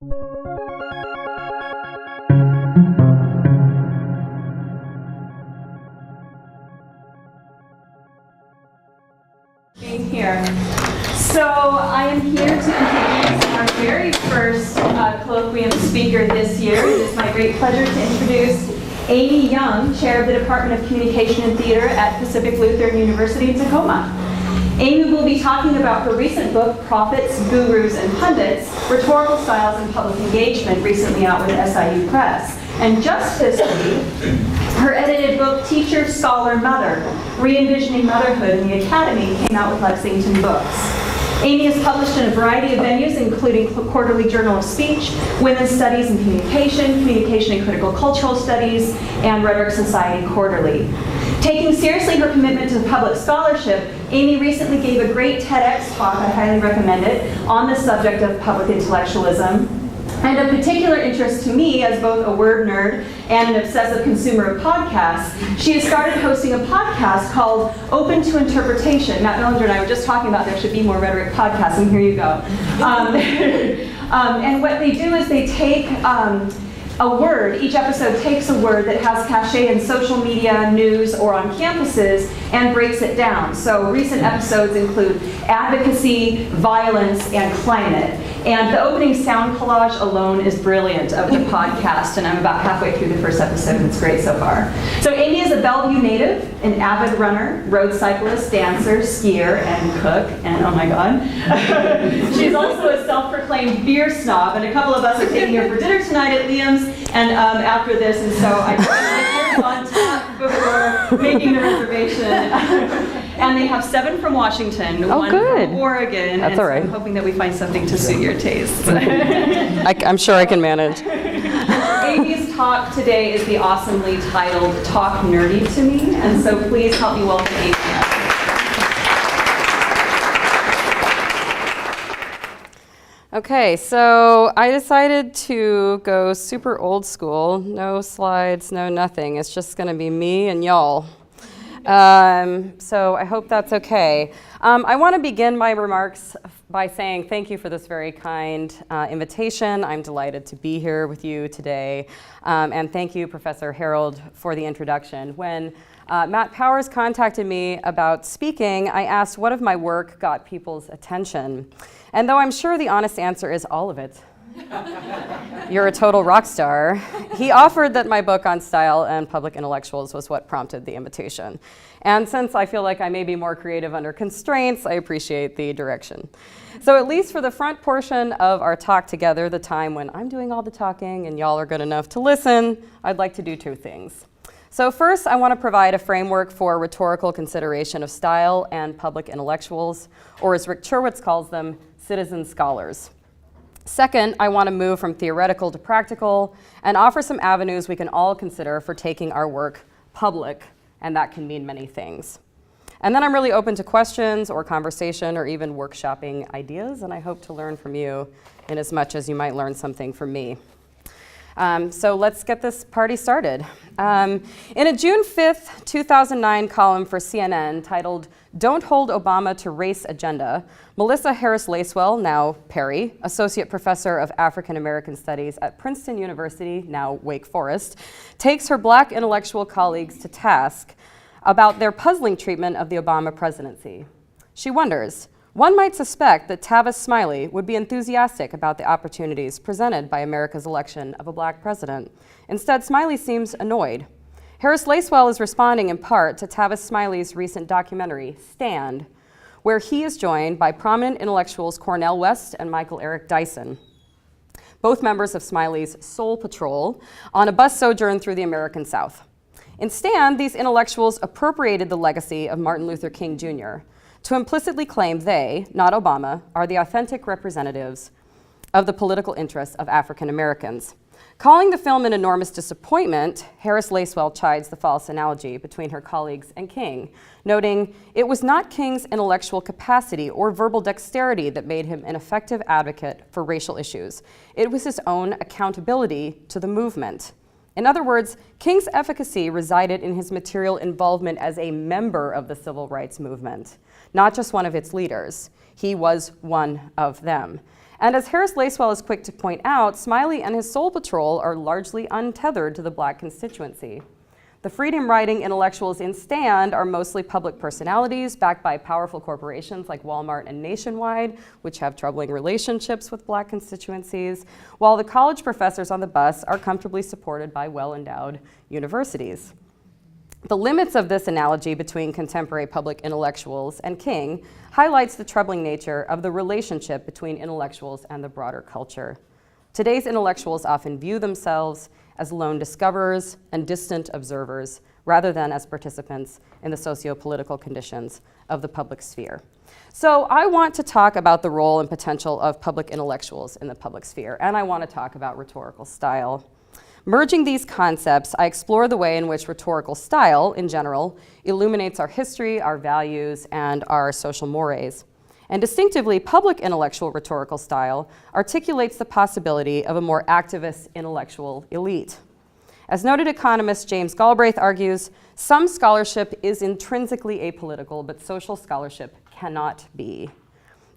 Being here. So I am here to introduce our very first colloquium speaker this year. It is my great pleasure to introduce Amy Young, Chair of the Department of Communication and Theater at Pacific Lutheran University in Tacoma. Amy will be talking about her recent book, Prophets, Gurus, and Pundits, Rhetorical Styles and Public Engagement, recently out with SIU Press. And just this week, her edited book, Teacher, Scholar, Mother, Re-envisioning Motherhood in the Academy, came out with Lexington Books. Amy has published in a variety of venues, including Quarterly Journal of Speech, Women's Studies and Communication, Communication and Critical Cultural Studies, and Rhetoric Society Quarterly. Taking seriously her commitment to public scholarship, Amy recently gave a great TEDx talk, I highly recommend it, on the subject of public intellectualism. And of particular interest to me, as both a word nerd and an obsessive consumer of podcasts, she has started hosting a podcast called Open to Interpretation. Matt Millinger and I were just talking about there should be more rhetoric podcasts, and here you go. And what they do is they take a word, each episode takes a word that has cachet in social media, news, or on campuses, and breaks it down. So recent episodes include advocacy, violence, and climate. And the opening sound collage alone is brilliant of the podcast, and I'm about halfway through the first episode, and it's great so far. So Amy is a Bellevue native, an avid runner, road cyclist, dancer, skier, and cook, and oh my god. She's also a self-proclaimed beer snob, and a couple of us are taking her for dinner tonight at Liam's, and after this, and so I put on tap before making the reservation. And they have 7 from Washington, one from Oregon. That's and all right. So I'm hoping that we find something to suit your taste. I'm sure I can manage. Amy's talk today is the awesomely titled Talk Nerdy to Me, and so please help me welcome Amy. Okay, so I decided to go super old school. No slides, no nothing. It's just going to be me and y'all. So I hope that's okay. I want to begin my remarks by saying thank you for this very kind invitation. I'm delighted to be here with you today. And thank you, Professor Harold, for the introduction. When Matt Powers contacted me about speaking, I asked what of my work got people's attention. And though I'm sure the honest answer is all of it, you're a total rock star, he offered that my book on style and public intellectuals was what prompted the invitation. And since I feel like I may be more creative under constraints, I appreciate the direction. So at least for the front portion of our talk together, the time when I'm doing all the talking and y'all are good enough to listen, I'd like to do 2 things. So first, I want to provide a framework for rhetorical consideration of style and public intellectuals, or as Rick Cherwitz calls them, citizen scholars. Second, I want to move from theoretical to practical and offer some avenues we can all consider for taking our work public, and that can mean many things. And then I'm really open to questions or conversation or even workshopping ideas, and I hope to learn from you in as much as you might learn something from me. So let's get this party started. In a June 5th, 2009 column for CNN titled, "Don't Hold Obama to Race Agenda," Melissa Harris Lacewell, now Perry, Associate Professor of African American Studies at Princeton University, now Wake Forest, takes her Black intellectual colleagues to task about their puzzling treatment of the Obama presidency. She wonders, one might suspect that Tavis Smiley would be enthusiastic about the opportunities presented by America's election of a Black president. Instead, Smiley seems annoyed. Harris Lacewell is responding in part to Tavis Smiley's recent documentary, Stand, where he is joined by prominent intellectuals Cornel West and Michael Eric Dyson, both members of Smiley's Soul Patrol, on a bus sojourn through the American South. In Stand, these intellectuals appropriated the legacy of Martin Luther King Jr., to implicitly claim they, not Obama, are the authentic representatives of the political interests of African Americans. Calling the film an enormous disappointment, Harris Lacewell chides the false analogy between her colleagues and King, noting, "It was not King's intellectual capacity or verbal dexterity that made him an effective advocate for racial issues. It was his own accountability to the movement." In other words, King's efficacy resided in his material involvement as a member of the civil rights movement, not just one of its leaders. He was one of them. And as Harris Lacewell is quick to point out, Smiley and his Soul Patrol are largely untethered to the Black constituency. The freedom-riding intellectuals in Stand are mostly public personalities backed by powerful corporations like Walmart and Nationwide, which have troubling relationships with Black constituencies, while the college professors on the bus are comfortably supported by well-endowed universities. The limits of this analogy between contemporary public intellectuals and King highlights the troubling nature of the relationship between intellectuals and the broader culture. Today's intellectuals often view themselves as lone discoverers and distant observers, rather than as participants in the socio-political conditions of the public sphere. So I want to talk about the role and potential of public intellectuals in the public sphere, and I want to talk about rhetorical style. Merging these concepts, I explore the way in which rhetorical style, in general, illuminates our history, our values, and our social mores. And distinctively, public intellectual rhetorical style articulates the possibility of a more activist intellectual elite. As noted economist James Galbraith argues, some scholarship is intrinsically apolitical, but social scholarship cannot be.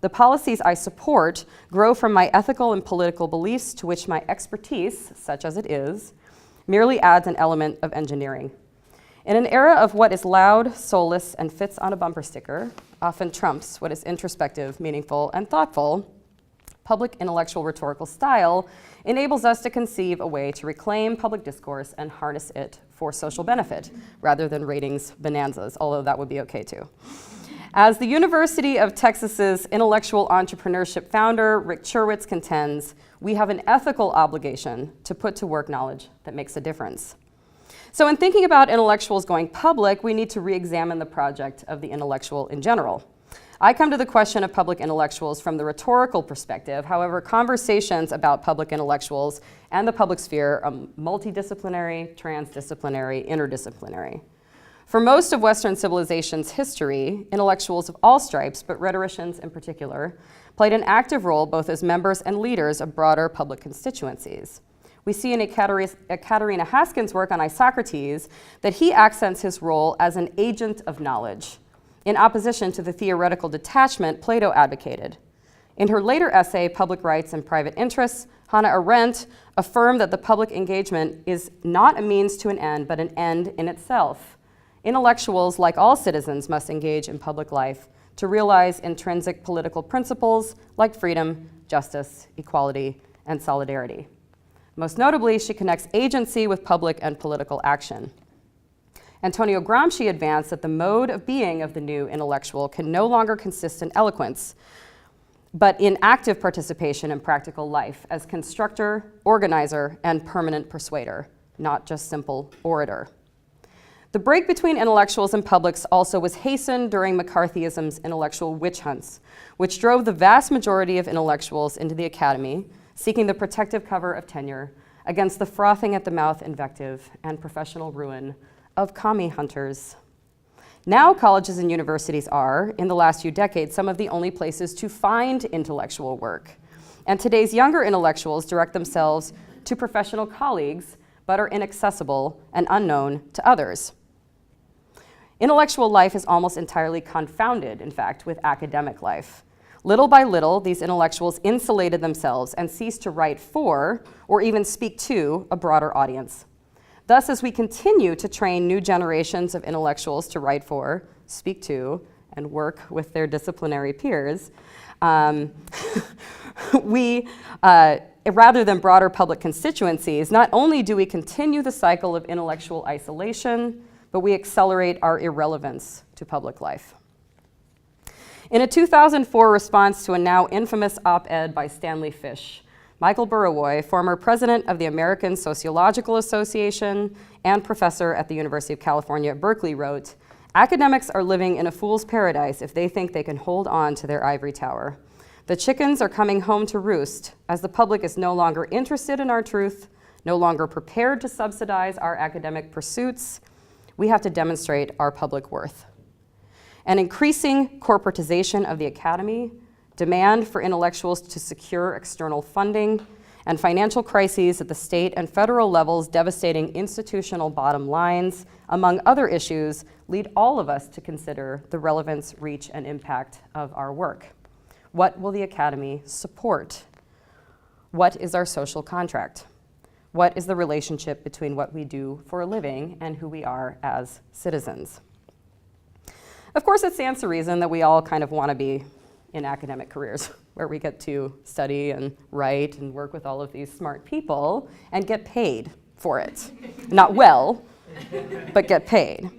The policies I support grow from my ethical and political beliefs to which my expertise, such as it is, merely adds an element of engineering. In an era of what is loud, soulless, and fits on a bumper sticker, often trumps what is introspective, meaningful, and thoughtful, public intellectual rhetorical style enables us to conceive a way to reclaim public discourse and harness it for social benefit, rather than ratings bonanzas, although that would be okay too. As the University of Texas's intellectual entrepreneurship founder, Rick Cherwitz, contends, we have an ethical obligation to put to work knowledge that makes a difference. So in thinking about intellectuals going public, we need to re-examine the project of the intellectual in general. I come to the question of public intellectuals from the rhetorical perspective. However, conversations about public intellectuals and the public sphere are multidisciplinary, transdisciplinary, interdisciplinary. For most of Western civilization's history, intellectuals of all stripes, but rhetoricians in particular, played an active role both as members and leaders of broader public constituencies. We see in Katerina Haskins' work on Isocrates that he accents his role as an agent of knowledge, in opposition to the theoretical detachment Plato advocated. In her later essay, Public Rights and Private Interests, Hannah Arendt affirmed that the public engagement is not a means to an end, but an end in itself. Intellectuals, like all citizens, must engage in public life to realize intrinsic political principles like freedom, justice, equality, and solidarity. Most notably, she connects agency with public and political action. Antonio Gramsci advanced that the mode of being of the new intellectual can no longer consist in eloquence, but in active participation in practical life as constructor, organizer, and permanent persuader, not just simple orator. The break between intellectuals and publics also was hastened during McCarthyism's intellectual witch hunts, which drove the vast majority of intellectuals into the academy, seeking the protective cover of tenure against the frothing at the mouth invective and professional ruin of commie hunters. Now colleges and universities are, in the last few decades, some of the only places to find intellectual work. And today's younger intellectuals direct themselves to professional colleagues, but are inaccessible and unknown to others. Intellectual life is almost entirely confounded, in fact, with academic life. Little by little, these intellectuals insulated themselves and ceased to write for, or even speak to, a broader audience. Thus, as we continue to train new generations of intellectuals to write for, speak to, and work with their disciplinary peers, rather than broader public constituencies, not only do we continue the cycle of intellectual isolation, but we accelerate our irrelevance to public life. In a 2004 response to a now infamous op-ed by Stanley Fish, Michael Burawoy, former president of the American Sociological Association and professor at the University of California at Berkeley, wrote, "Academics are living in a fool's paradise if they think they can hold on to their ivory tower. The chickens are coming home to roost as the public is no longer interested in our truth, no longer prepared to subsidize our academic pursuits. We have to demonstrate our public worth." An increasing corporatization of the academy, demand for intellectuals to secure external funding, and financial crises at the state and federal levels devastating institutional bottom lines, among other issues, lead all of us to consider the relevance, reach, and impact of our work. What will the academy support? What is our social contract? What is the relationship between what we do for a living and who we are as citizens? Of course, it stands to reason that we all kind of want to be in academic careers where we get to study and write and work with all of these smart people and get paid for it. Not well, but get paid.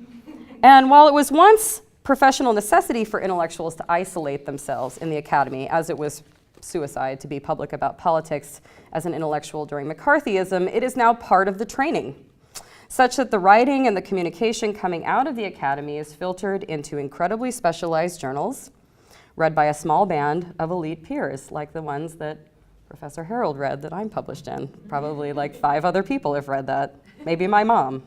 And while it was once professional necessity for intellectuals to isolate themselves in the academy, as it was suicide to be public about politics as an intellectual during McCarthyism, it is now part of the training, such that the writing and the communication coming out of the academy is filtered into incredibly specialized journals, read by a small band of elite peers, like the ones that Professor Harold read that I'm published in. Probably like 5 other people have read that, maybe my mom.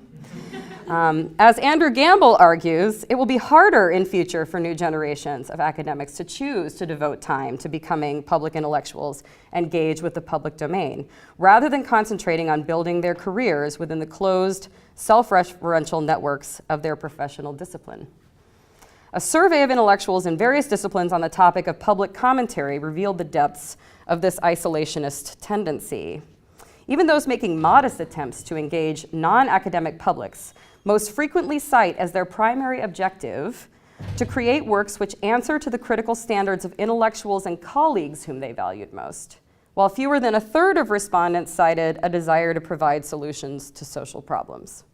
As Andrew Gamble argues, it will be harder in future for new generations of academics to choose to devote time to becoming public intellectuals and engage with the public domain, rather than concentrating on building their careers within the closed, self-referential networks of their professional discipline. A survey of intellectuals in various disciplines on the topic of public commentary revealed the depths of this isolationist tendency. Even those making modest attempts to engage non-academic publics most frequently cite as their primary objective to create works which answer to the critical standards of intellectuals and colleagues whom they valued most, while fewer than a third of respondents cited a desire to provide solutions to social problems.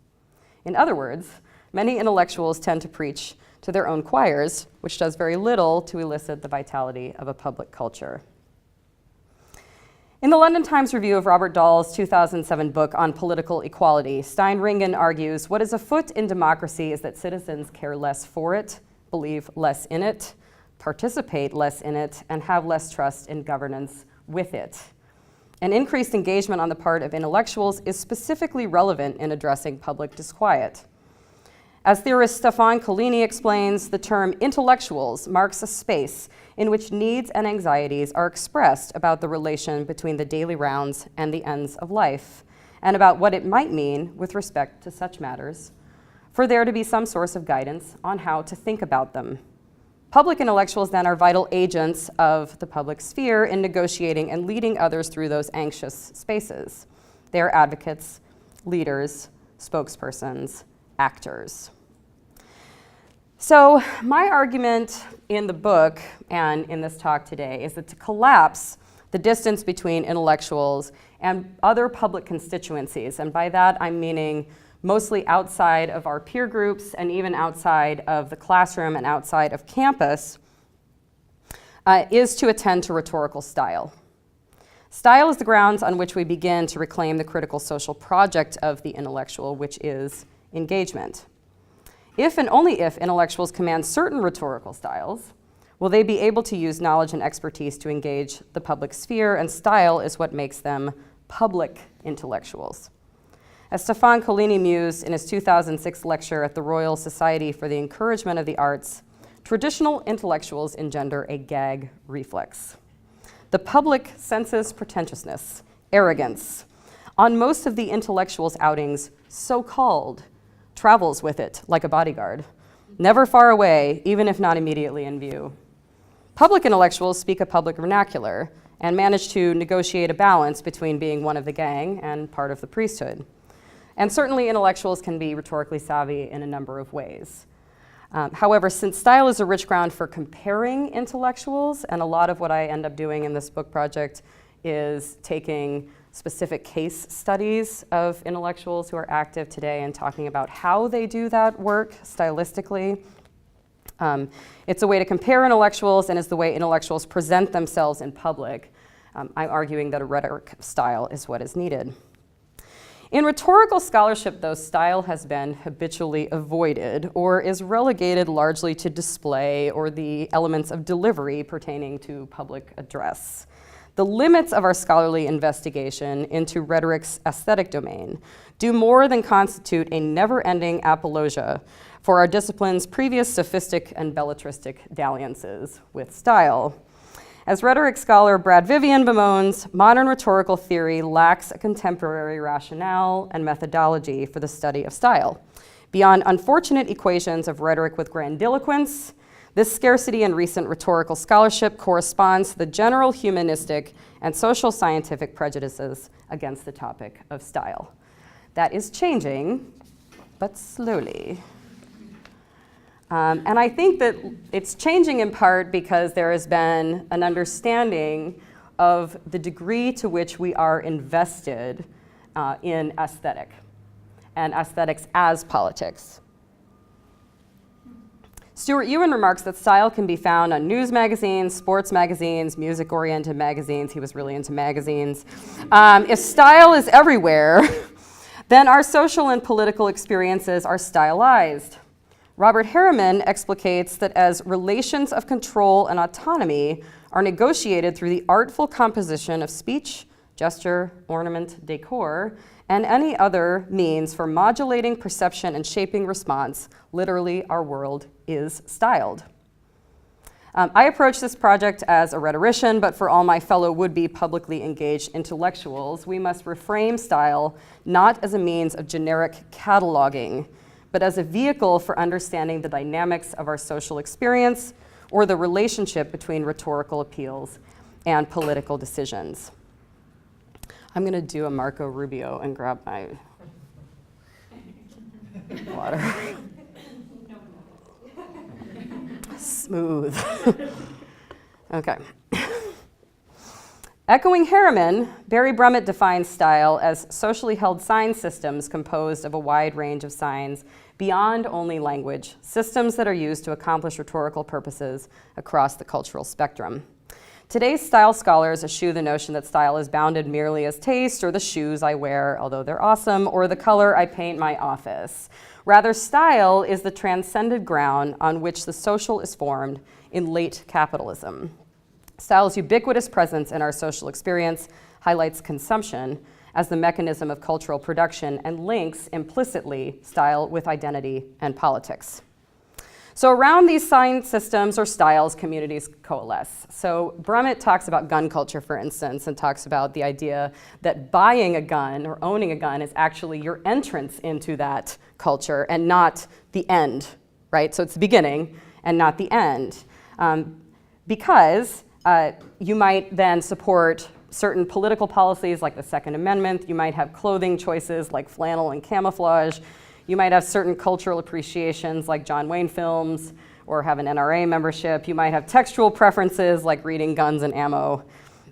In other words, many intellectuals tend to preach to their own choirs, which does very little to elicit the vitality of a public culture. In the London Times review of Robert Dahl's 2007 book on political equality, Stein-Ringen argues, what is afoot in democracy is that citizens care less for it, believe less in it, participate less in it, and have less trust in governance with it. An increased engagement on the part of intellectuals is specifically relevant in addressing public disquiet. As theorist Stefan Collini explains, the term intellectuals marks a space in which needs and anxieties are expressed about the relation between the daily rounds and the ends of life, and about what it might mean with respect to such matters, for there to be some source of guidance on how to think about them. Public intellectuals then are vital agents of the public sphere in negotiating and leading others through those anxious spaces. They are advocates, leaders, spokespersons, actors. So my argument in the book and in this talk today is that to collapse the distance between intellectuals and other public constituencies, and by that I'm meaning mostly outside of our peer groups and even outside of the classroom and outside of campus, is to attend to rhetorical style. Style is the grounds on which we begin to reclaim the critical social project of the intellectual, which is engagement. If and only if intellectuals command certain rhetorical styles, will they be able to use knowledge and expertise to engage the public sphere, and style is what makes them public intellectuals. As Stefan Collini mused in his 2006 lecture at the Royal Society for the Encouragement of the Arts, traditional intellectuals engender a gag reflex. The public senses pretentiousness, arrogance. On most of the intellectuals' outings, so-called, travels with it like a bodyguard, never far away, even if not immediately in view. Public intellectuals speak a public vernacular and manage to negotiate a balance between being one of the gang and part of the priesthood. And certainly intellectuals can be rhetorically savvy in a number of ways. However, since style is a rich ground for comparing intellectuals, and a lot of what I end up doing in this book project is taking specific case studies of intellectuals who are active today and talking about how they do that work stylistically. It's a way to compare intellectuals and is the way intellectuals present themselves in public. I'm arguing that a rhetoric style is what is needed. In rhetorical scholarship, though, style has been habitually avoided or is relegated largely to display or the elements of delivery pertaining to public address. The limits of our scholarly investigation into rhetoric's aesthetic domain do more than constitute a never-ending apologia for our discipline's previous sophistic and belletristic dalliances with style. As rhetoric scholar Brad Vivian bemoans, modern rhetorical theory lacks a contemporary rationale and methodology for the study of style. Beyond unfortunate equations of rhetoric with grandiloquence, This scarcity in recent rhetorical scholarship corresponds to the general humanistic and social scientific prejudices against the topic of style. That is changing, but slowly. And I think that it's changing in part because there has been an understanding of the degree to which we are invested in aesthetic and aesthetics as politics. Stuart Ewan remarks that style can be found on news magazines, sports magazines, music-oriented magazines. He was really into magazines. If style is everywhere, then our social and political experiences are stylized. Robert Harriman explicates that as relations of control and autonomy are negotiated through the artful composition of speech, gesture, ornament, decor, and any other means for modulating perception and shaping response, literally our world is styled. I approach this project as a rhetorician, but for all my fellow would-be publicly engaged intellectuals, we must reframe style not as a means of generic cataloging, but as a vehicle for understanding the dynamics of our social experience or the relationship between rhetorical appeals and political decisions. I'm going to do a Marco Rubio and grab my water. Smooth. Okay. Echoing Harriman, Barry Brummett defines style as socially held sign systems composed of a wide range of signs beyond only language, systems that are used to accomplish rhetorical purposes across the cultural spectrum. Today's style scholars eschew the notion that style is bounded merely as taste or the shoes I wear, although they're awesome, or the color I paint my office. Rather, style is the transcended ground on which the social is formed in late capitalism. Style's ubiquitous presence in our social experience highlights consumption as the mechanism of cultural production and links implicitly style with identity and politics. So around these sign systems or styles, communities coalesce. So Brummett talks about gun culture, for instance, and talks about the idea that buying a gun or owning a gun is actually your entrance into that culture and not the end, right? So it's the beginning and not the end. Because you might then support certain political policies like the Second Amendment. You might have clothing choices like flannel and camouflage. You might have certain cultural appreciations like John Wayne films or have an NRA membership. You might have textual preferences like reading Guns and Ammo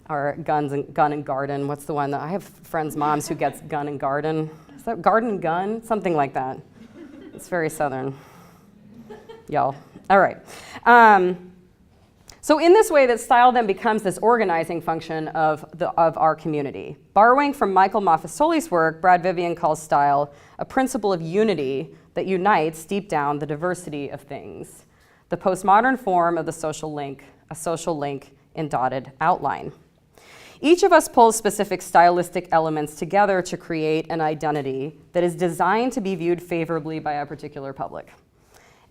or Gun and Garden. What's the one that I have friends' moms who gets Gun and Garden. Is that Garden and Gun? Something like that. It's very Southern. Y'all. All right. So in this way, that style then becomes this organizing function of our community. Borrowing from Michael Moffasoli's work, Brad Vivian calls style a principle of unity that unites deep down the diversity of things, the postmodern form of the social link, a social link in dotted outline. Each of us pulls specific stylistic elements together to create an identity that is designed to be viewed favorably by a particular public.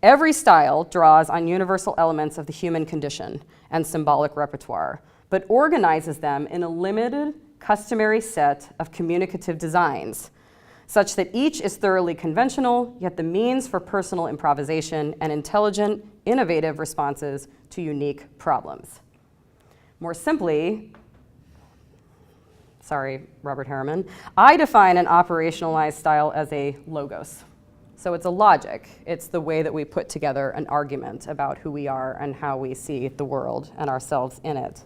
Every style draws on universal elements of the human condition and symbolic repertoire, but organizes them in a limited, customary set of communicative designs, such that each is thoroughly conventional, yet the means for personal improvisation and intelligent, innovative responses to unique problems. More simply, sorry, Robert Harriman, I define and operationalize style as a logos. So it's a logic. It's the way that we put together an argument about who we are and how we see the world and ourselves in it.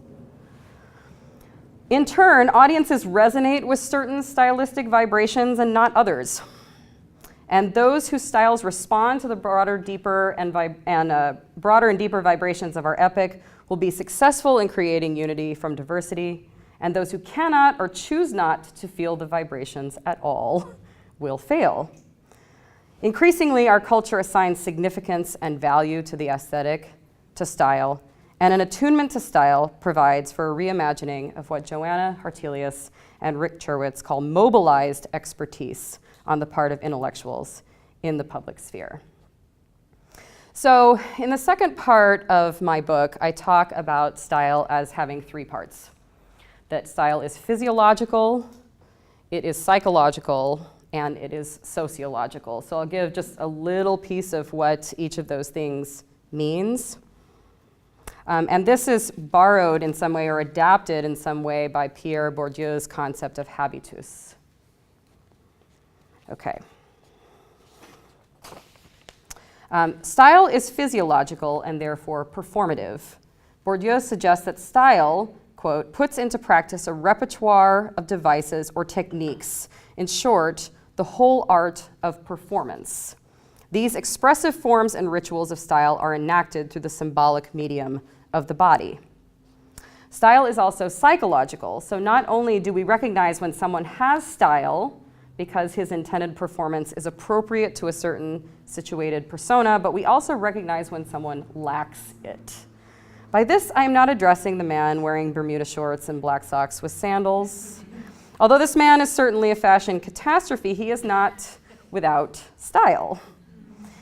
In turn, audiences resonate with certain stylistic vibrations and not others. And those whose styles respond to the broader and deeper vibrations of our epic will be successful in creating unity from diversity, and those who cannot or choose not to feel the vibrations at all will fail. Increasingly, our culture assigns significance and value to the aesthetic, to style, and an attunement to style provides for a reimagining of what Joanna Hartelius and Rick Cherwitz call mobilized expertise on the part of intellectuals in the public sphere. So in the second part of my book, I talk about style as having three parts. That style is physiological, it is psychological, and it is sociological. So I'll give just a little piece of what each of those things means. And this is borrowed in some way or adapted in some way by Pierre Bourdieu's concept of habitus. Okay. Style is physiological and therefore performative. Bourdieu suggests that style, quote, puts into practice a repertoire of devices or techniques. In short, the whole art of performance. These expressive forms and rituals of style are enacted through the symbolic medium of the body. Style is also psychological, so not only do we recognize when someone has style because his intended performance is appropriate to a certain situated persona, but we also recognize when someone lacks it. By this, I am not addressing the man wearing Bermuda shorts and black socks with sandals. Although this man is certainly a fashion catastrophe, he is not without style.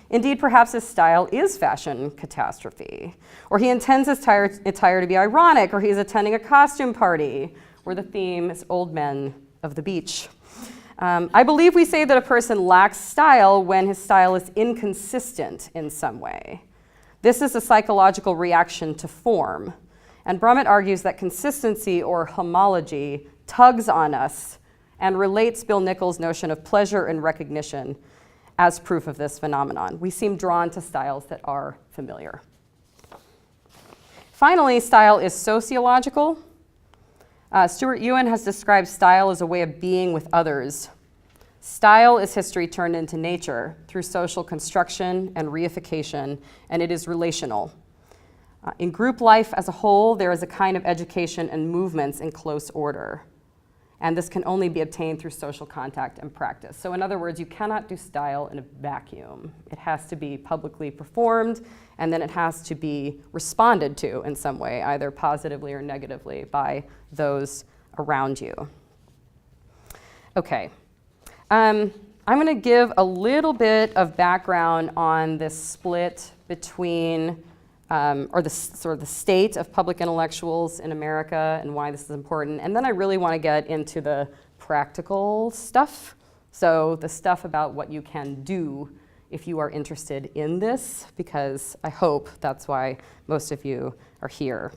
Indeed, perhaps his style is fashion catastrophe, or he intends his attire to be ironic, or he's attending a costume party where the theme is old men of the beach. I believe we say that a person lacks style when his style is inconsistent in some way. This is a psychological reaction to form, and Brummett argues that consistency or homology tugs on us and relates Bill Nichols' notion of pleasure and recognition as proof of this phenomenon. We seem drawn to styles that are familiar. Finally, style is sociological. Stuart Ewan has described style as a way of being with others. Style is history turned into nature through social construction and reification, and it is relational. In group life as a whole, there is a kind of education and movements in close order. And this can only be obtained through social contact and practice. So in other words, you cannot do style in a vacuum. It has to be publicly performed, and then it has to be responded to in some way, either positively or negatively, by those around you. Okay. I'm going to give a little bit of background on this split between or the sort of the state of public intellectuals in America and why this is important. And then I really want to get into the practical stuff. So the stuff about what you can do if you are interested in this, because I hope that's why most of you are here.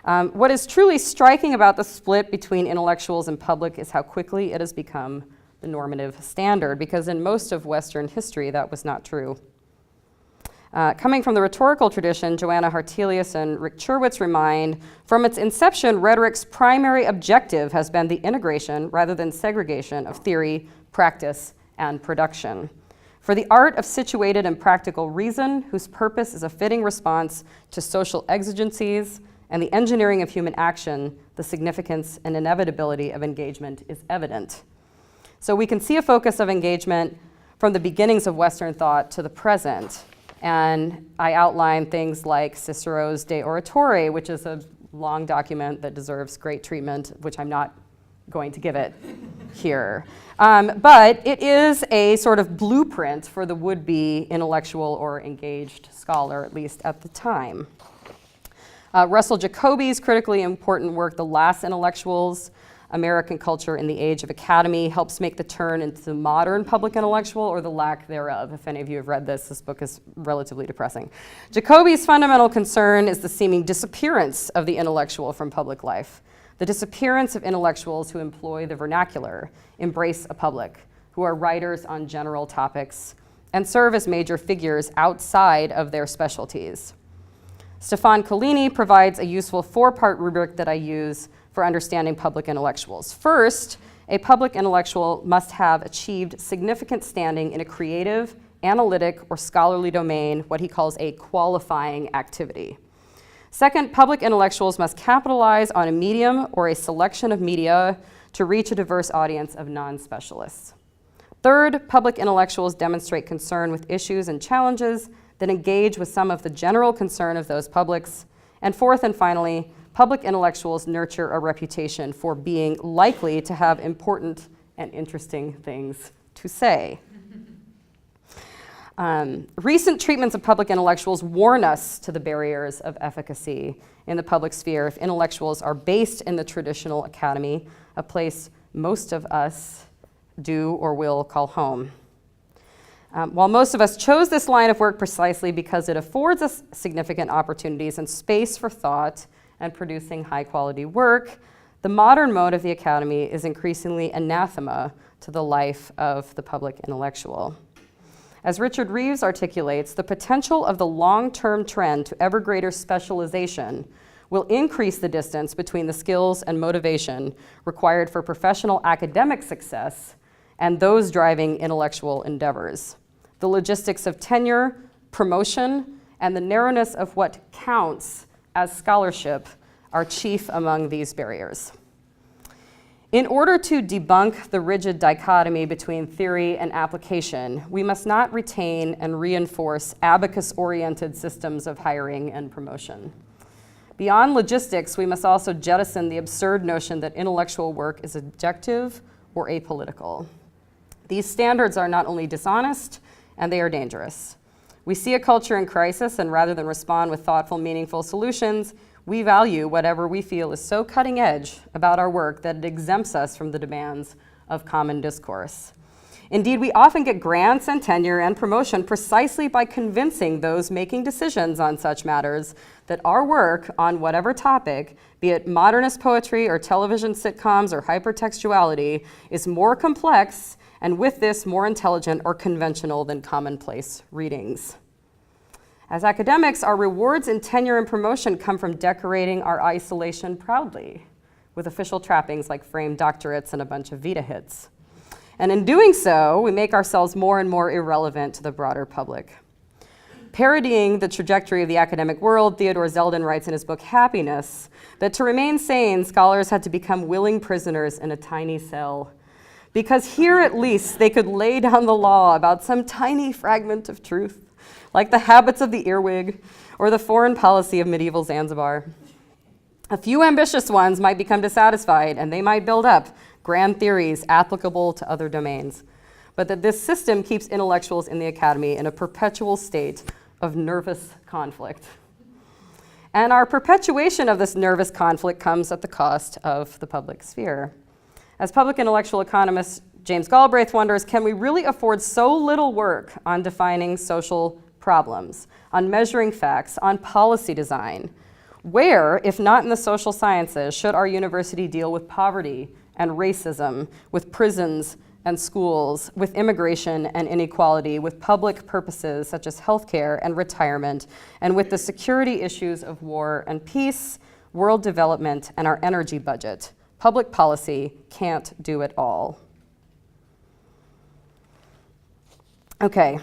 What is truly striking about the split between intellectuals and public is how quickly it has become the normative standard, because in most of Western history that was not true. Coming from the rhetorical tradition, Joanna Hartelius and Rick Cherwitz remind, from its inception, rhetoric's primary objective has been the integration rather than segregation of theory, practice, and production. For the art of situated and practical reason, whose purpose is a fitting response to social exigencies, and the engineering of human action, the significance and inevitability of engagement is evident. So we can see a focus of engagement from the beginnings of Western thought to the present. And I outline things like Cicero's De Oratore, which is a long document that deserves great treatment, which I'm not going to give it here. But it is a sort of blueprint for the would-be intellectual or engaged scholar, at least at the time. Russell Jacoby's critically important work, The Last Intellectuals, American Culture in the Age of Academy, helps make the turn into the modern public intellectual, or the lack thereof. If any of you have read this book is relatively depressing. Jacoby's fundamental concern is the seeming disappearance of the intellectual from public life, the disappearance of intellectuals who employ the vernacular, embrace a public, who are writers on general topics, and serve as major figures outside of their specialties. Stefan Collini provides a useful four-part rubric that I use for understanding public intellectuals. First, a public intellectual must have achieved significant standing in a creative, analytic, or scholarly domain, what he calls a qualifying activity. Second, public intellectuals must capitalize on a medium or a selection of media to reach a diverse audience of non-specialists. Third, public intellectuals demonstrate concern with issues and challenges that engage with some of the general concern of those publics. And fourth and finally, public intellectuals nurture a reputation for being likely to have important and interesting things to say. Recent treatments of public intellectuals warn us to the barriers of efficacy in the public sphere if intellectuals are based in the traditional academy, a place most of us do or will call home. While most of us chose this line of work precisely because it affords us significant opportunities and space for thought and producing high-quality work, the modern mode of the academy is increasingly anathema to the life of the public intellectual. As Richard Reeves articulates, the potential of the long-term trend to ever greater specialization will increase the distance between the skills and motivation required for professional academic success and those driving intellectual endeavors. The logistics of tenure, promotion, and the narrowness of what counts as scholarship are chief among these barriers. In order to debunk the rigid dichotomy between theory and application, we must not retain and reinforce abacus-oriented systems of hiring and promotion. Beyond logistics, we must also jettison the absurd notion that intellectual work is objective or apolitical. These standards are not only dishonest, and they are dangerous. We see a culture in crisis, and rather than respond with thoughtful, meaningful solutions, we value whatever we feel is so cutting edge about our work that it exempts us from the demands of common discourse. Indeed, we often get grants and tenure and promotion precisely by convincing those making decisions on such matters that our work on whatever topic, be it modernist poetry or television sitcoms or hypertextuality, is more complex and with this more intelligent or conventional than commonplace readings. As academics, our rewards in tenure and promotion come from decorating our isolation proudly with official trappings like framed doctorates and a bunch of Vita hits. And in doing so, we make ourselves more and more irrelevant to the broader public. Parodying the trajectory of the academic world, Theodore Zeldin writes in his book Happiness that to remain sane, scholars had to become willing prisoners in a tiny cell, because here at least they could lay down the law about some tiny fragment of truth, like the habits of the earwig or the foreign policy of medieval Zanzibar. A few ambitious ones might become dissatisfied, and they might build up grand theories applicable to other domains, but that this system keeps intellectuals in the academy in a perpetual state of nervous conflict. And our perpetuation of this nervous conflict comes at the cost of the public sphere. As public intellectual economist James Galbraith wonders, can we really afford so little work on defining social problems, on measuring facts, on policy design? Where, if not in the social sciences, should our university deal with poverty and racism, with prisons and schools, with immigration and inequality, with public purposes such as healthcare and retirement, and with the security issues of war and peace, world development, and our energy budget? Public policy can't do it all. Okay.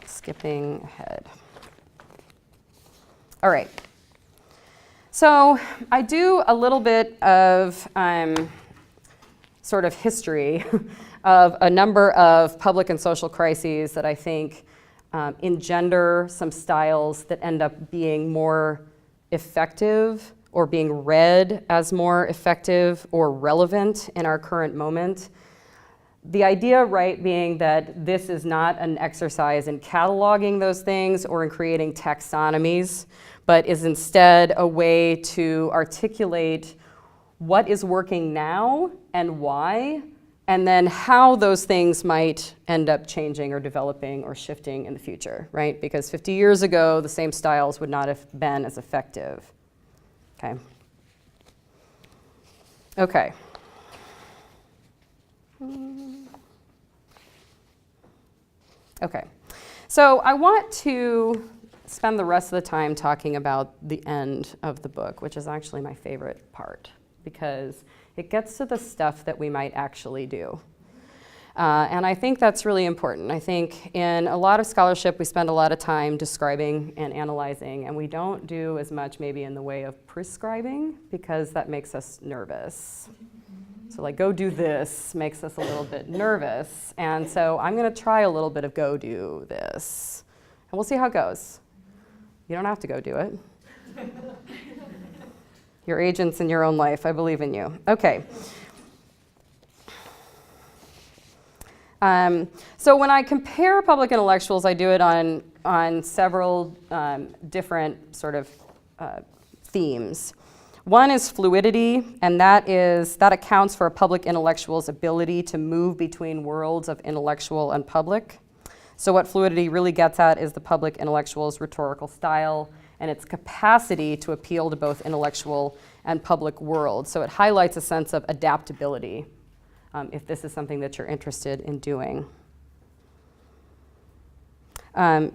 Skipping ahead. All right. So I do a little bit of sort of history of a number of public and social crises that I think engender some styles that end up being more effective or being read as more effective or relevant in our current moment. The idea, right, being that this is not an exercise in cataloging those things or in creating taxonomies, but is instead a way to articulate what is working now and why, and then how those things might end up changing or developing or shifting in the future, right? Because 50 years ago, the same styles would not have been as effective. Okay. Okay. Okay. So I want to spend the rest of the time talking about the end of the book, which is actually my favorite part, because it gets to the stuff that we might actually do. And I think that's really important. I think in a lot of scholarship, we spend a lot of time describing and analyzing, and we don't do as much maybe in the way of prescribing, because that makes us nervous. So like, go do this makes us a little bit nervous. And so I'm going to try a little bit of go do this. And we'll see how it goes. You don't have to go do it. You're agents in your own life. I believe in you. Okay. So when I compare public intellectuals, I do it on several different sort of themes. One is fluidity, and that accounts for a public intellectual's ability to move between worlds of intellectual and public. So what fluidity really gets at is the public intellectual's rhetorical style and its capacity to appeal to both intellectual and public worlds. So it highlights a sense of adaptability, if this is something that you're interested in doing.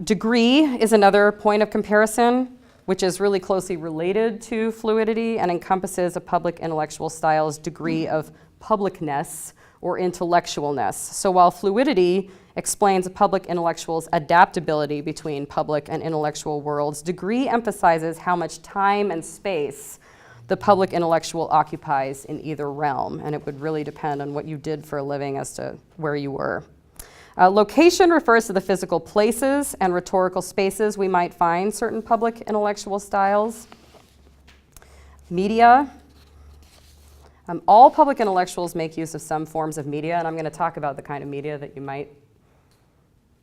Degree is another point of comparison, which is really closely related to fluidity and encompasses a public intellectual style's degree of publicness or intellectualness. So while fluidity explains a public intellectual's adaptability between public and intellectual worlds, degree emphasizes how much time and space the public intellectual occupies in either realm, and it would really depend on what you did for a living as to where you were. Location refers to the physical places and rhetorical spaces we might find certain public intellectual styles. Media. All public intellectuals make use of some forms of media, and I'm going to talk about the kind of media that you might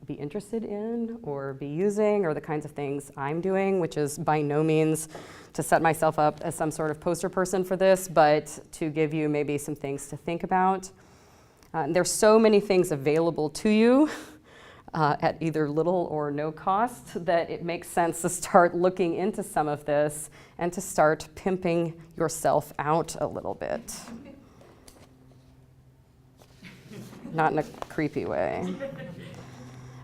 be interested in or be using, or the kinds of things I'm doing, which is by no means to set myself up as some sort of poster person for this, but to give you maybe some things to think about. There's so many things available to you at either little or no cost that it makes sense to start looking into some of this and to start pimping yourself out a little bit. Not in a creepy way.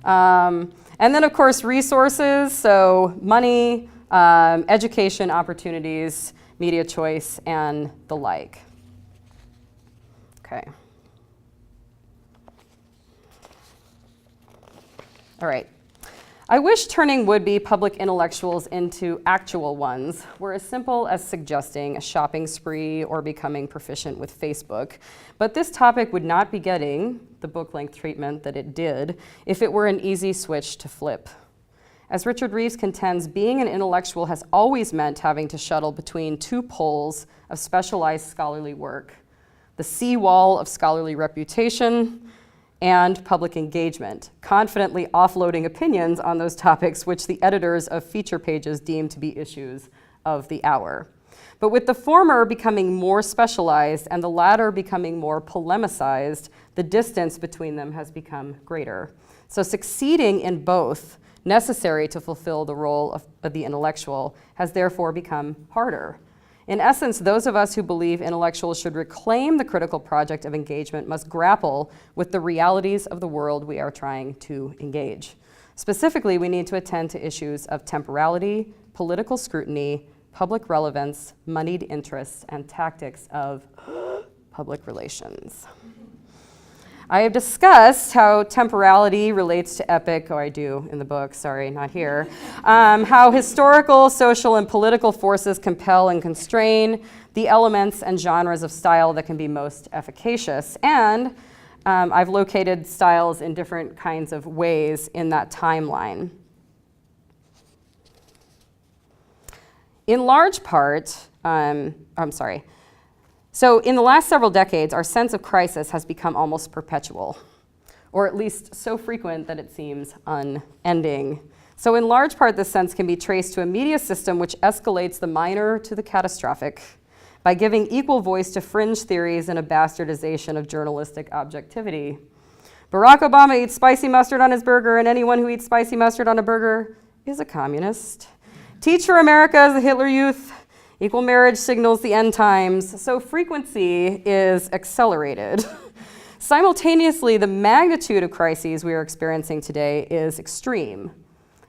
And then, of course, resources, so money, education opportunities, media choice, and the like. Okay. All right. I wish turning would-be public intellectuals into actual ones were as simple as suggesting a shopping spree or becoming proficient with Facebook. But this topic would not be getting the book-length treatment that it did if it were an easy switch to flip. As Richard Reeves contends, being an intellectual has always meant having to shuttle between two poles of specialized scholarly work: the seawall of scholarly reputation and public engagement, confidently offloading opinions on those topics which the editors of feature pages deem to be issues of the hour. But with the former becoming more specialized and the latter becoming more polemicized, the distance between them has become greater. So succeeding in both, necessary to fulfill the role of the intellectual, has therefore become harder. In essence, those of us who believe intellectuals should reclaim the critical project of engagement must grapple with the realities of the world we are trying to engage. Specifically, we need to attend to issues of temporality, political scrutiny, public relevance, moneyed interests, and tactics of public relations. I have discussed how temporality relates to epic, I do in the book, sorry, not here, how historical, social, and political forces compel and constrain the elements and genres of style that can be most efficacious. And I've located styles in different kinds of ways in that timeline. In large part, So in the last several decades, our sense of crisis has become almost perpetual, or at least so frequent that it seems unending. So in large part, this sense can be traced to a media system which escalates the minor to the catastrophic by giving equal voice to fringe theories and a bastardization of journalistic objectivity. Barack Obama eats spicy mustard on his burger, and anyone who eats spicy mustard on a burger is a communist. Teach for America as the Hitler Youth. Equal marriage signals the end times, so frequency is accelerated. Simultaneously, the magnitude of crises we are experiencing today is extreme.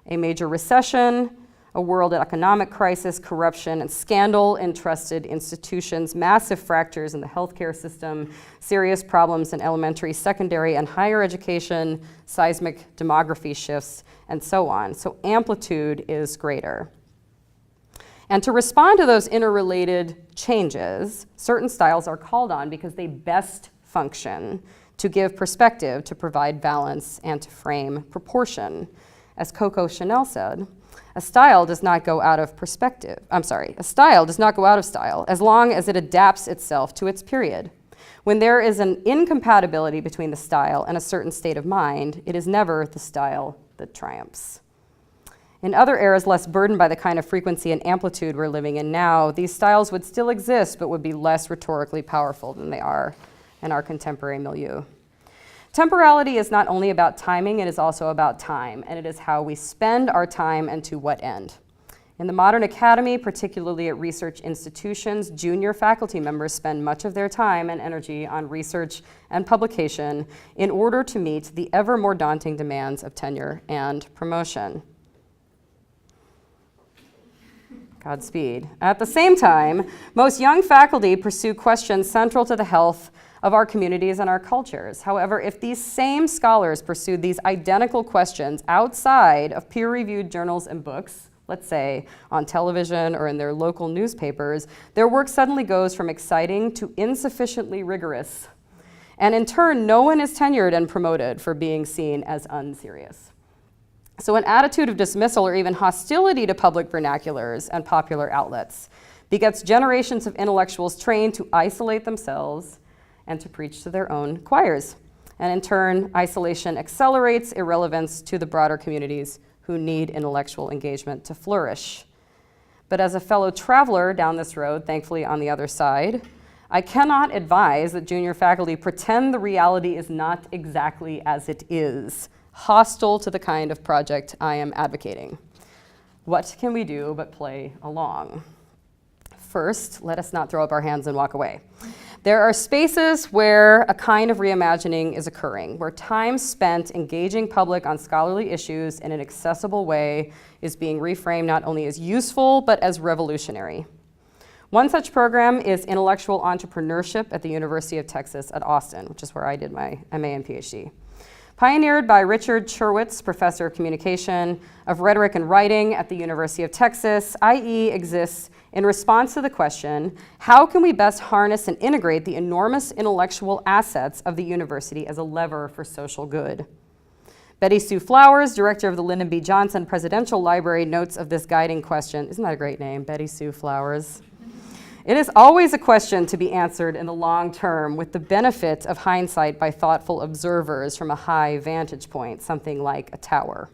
A major recession, a world economic crisis, corruption, and scandal in trusted institutions, massive fractures in the healthcare system, serious problems in elementary, secondary, and higher education, seismic demography shifts, and so on. So amplitude is greater. And to respond to those interrelated changes, certain styles are called on because they best function to give perspective, to provide balance, and to frame proportion. As Coco Chanel said, a style does not go out of a style does not go out of style as long as it adapts itself to its period. When there is an incompatibility between the style and a certain state of mind, it is never the style that triumphs. In other eras less burdened by the kind of frequency and amplitude we're living in now, these styles would still exist, but would be less rhetorically powerful than they are in our contemporary milieu. Temporality is not only about timing, it is also about time, and it is how we spend our time and to what end. In the modern academy, particularly at research institutions, junior faculty members spend much of their time and energy on research and publication in order to meet the ever more daunting demands of tenure and promotion. Godspeed. At the same time, most young faculty pursue questions central to the health of our communities and our cultures. However, if these same scholars pursued these identical questions outside of peer-reviewed journals and books, let's say on television or in their local newspapers, their work suddenly goes from exciting to insufficiently rigorous. And in turn, no one is tenured and promoted for being seen as unserious. So an attitude of dismissal or even hostility to public vernaculars and popular outlets begets generations of intellectuals trained to isolate themselves and to preach to their own choirs. And in turn, isolation accelerates irrelevance to the broader communities who need intellectual engagement to flourish. But as a fellow traveler down this road, thankfully on the other side, I cannot advise that junior faculty pretend the reality is not exactly as it is, hostile to the kind of project I am advocating. What can we do but play along? First, let us not throw up our hands and walk away. There are spaces where a kind of reimagining is occurring, where time spent engaging public on scholarly issues in an accessible way is being reframed not only as useful, but as revolutionary. One such program is intellectual entrepreneurship at the University of Texas at Austin, which is where I did my MA and PhD. Pioneered by Richard Cherwitz, professor of communication, of rhetoric and writing at the University of Texas, IE exists in response to the question, how can we best harness and integrate the enormous intellectual assets of the university as a lever for social good? Betty Sue Flowers, director of the Lyndon B. Johnson Presidential Library, notes of this guiding question. Isn't that a great name, Betty Sue Flowers? It is always a question to be answered in the long term with the benefit of hindsight by thoughtful observers from a high vantage point, something like a tower.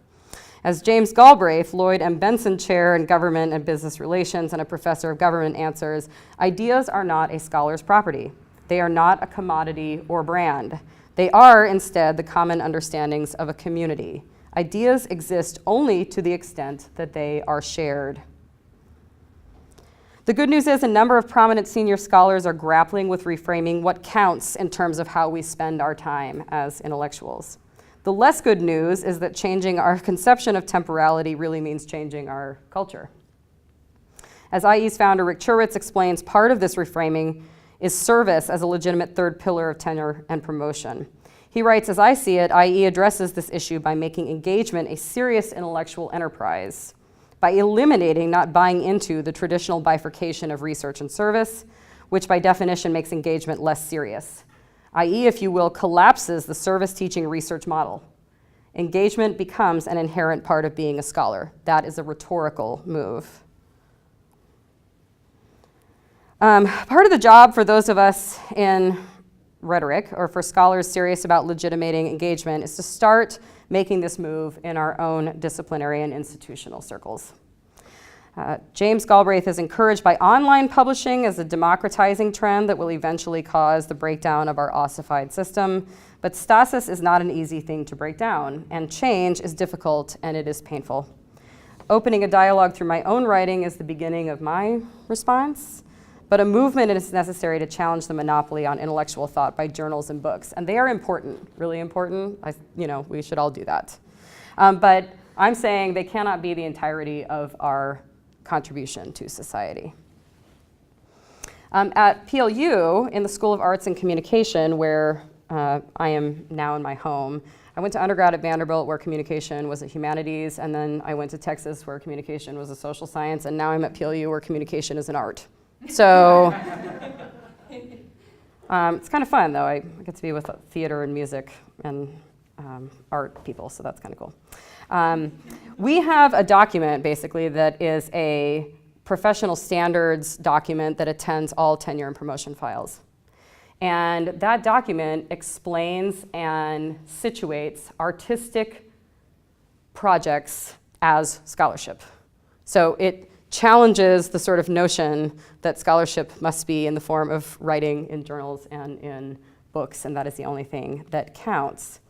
As James Galbraith, Lloyd M. Benson Chair in Government and Business Relations and a professor of government answers, ideas are not a scholar's property. They are not a commodity or brand. They are instead the common understandings of a community. Ideas exist only to the extent that they are shared. The good news is a number of prominent senior scholars are grappling with reframing what counts in terms of how we spend our time as intellectuals. The less good news is that changing our conception of temporality really means changing our culture. As IE's founder Rick Cherwitz explains, part of this reframing is service as a legitimate third pillar of tenure and promotion. He writes, as I see it, IE addresses this issue by making engagement a serious intellectual enterprise, by eliminating, not buying into, the traditional bifurcation of research and service, which by definition makes engagement less serious. IE, if you will, collapses the service teaching research model. Engagement becomes an inherent part of being a scholar. That is a rhetorical move. Part of the job for those of us in rhetoric, or for scholars serious about legitimating engagement, is to start making this move in our own disciplinary and institutional circles. James Galbraith is encouraged by online publishing as a democratizing trend that will eventually cause the breakdown of our ossified system, but stasis is not an easy thing to break down, and change is difficult and it is painful. Opening a dialogue through my own writing is the beginning of my response, but a movement is necessary to challenge the monopoly on intellectual thought by journals and books, and they are important, really important. We should all do that. But I'm saying they cannot be the entirety of our contribution to society. At PLU, in the School of Arts and Communication, where I am now in my home, I went to undergrad at Vanderbilt, where communication was a humanities, and then I went to Texas, where communication was a social science, and now I'm at PLU, where communication is an art. So it's kind of fun, though. I get to be with theater and music and art people, so that's kind of cool. We have a document, basically, that is a professional standards document that attends all tenure and promotion files. And that document explains and situates artistic projects as scholarship. So it challenges the sort of notion that scholarship must be in the form of writing in journals and in books, and that is the only thing that counts.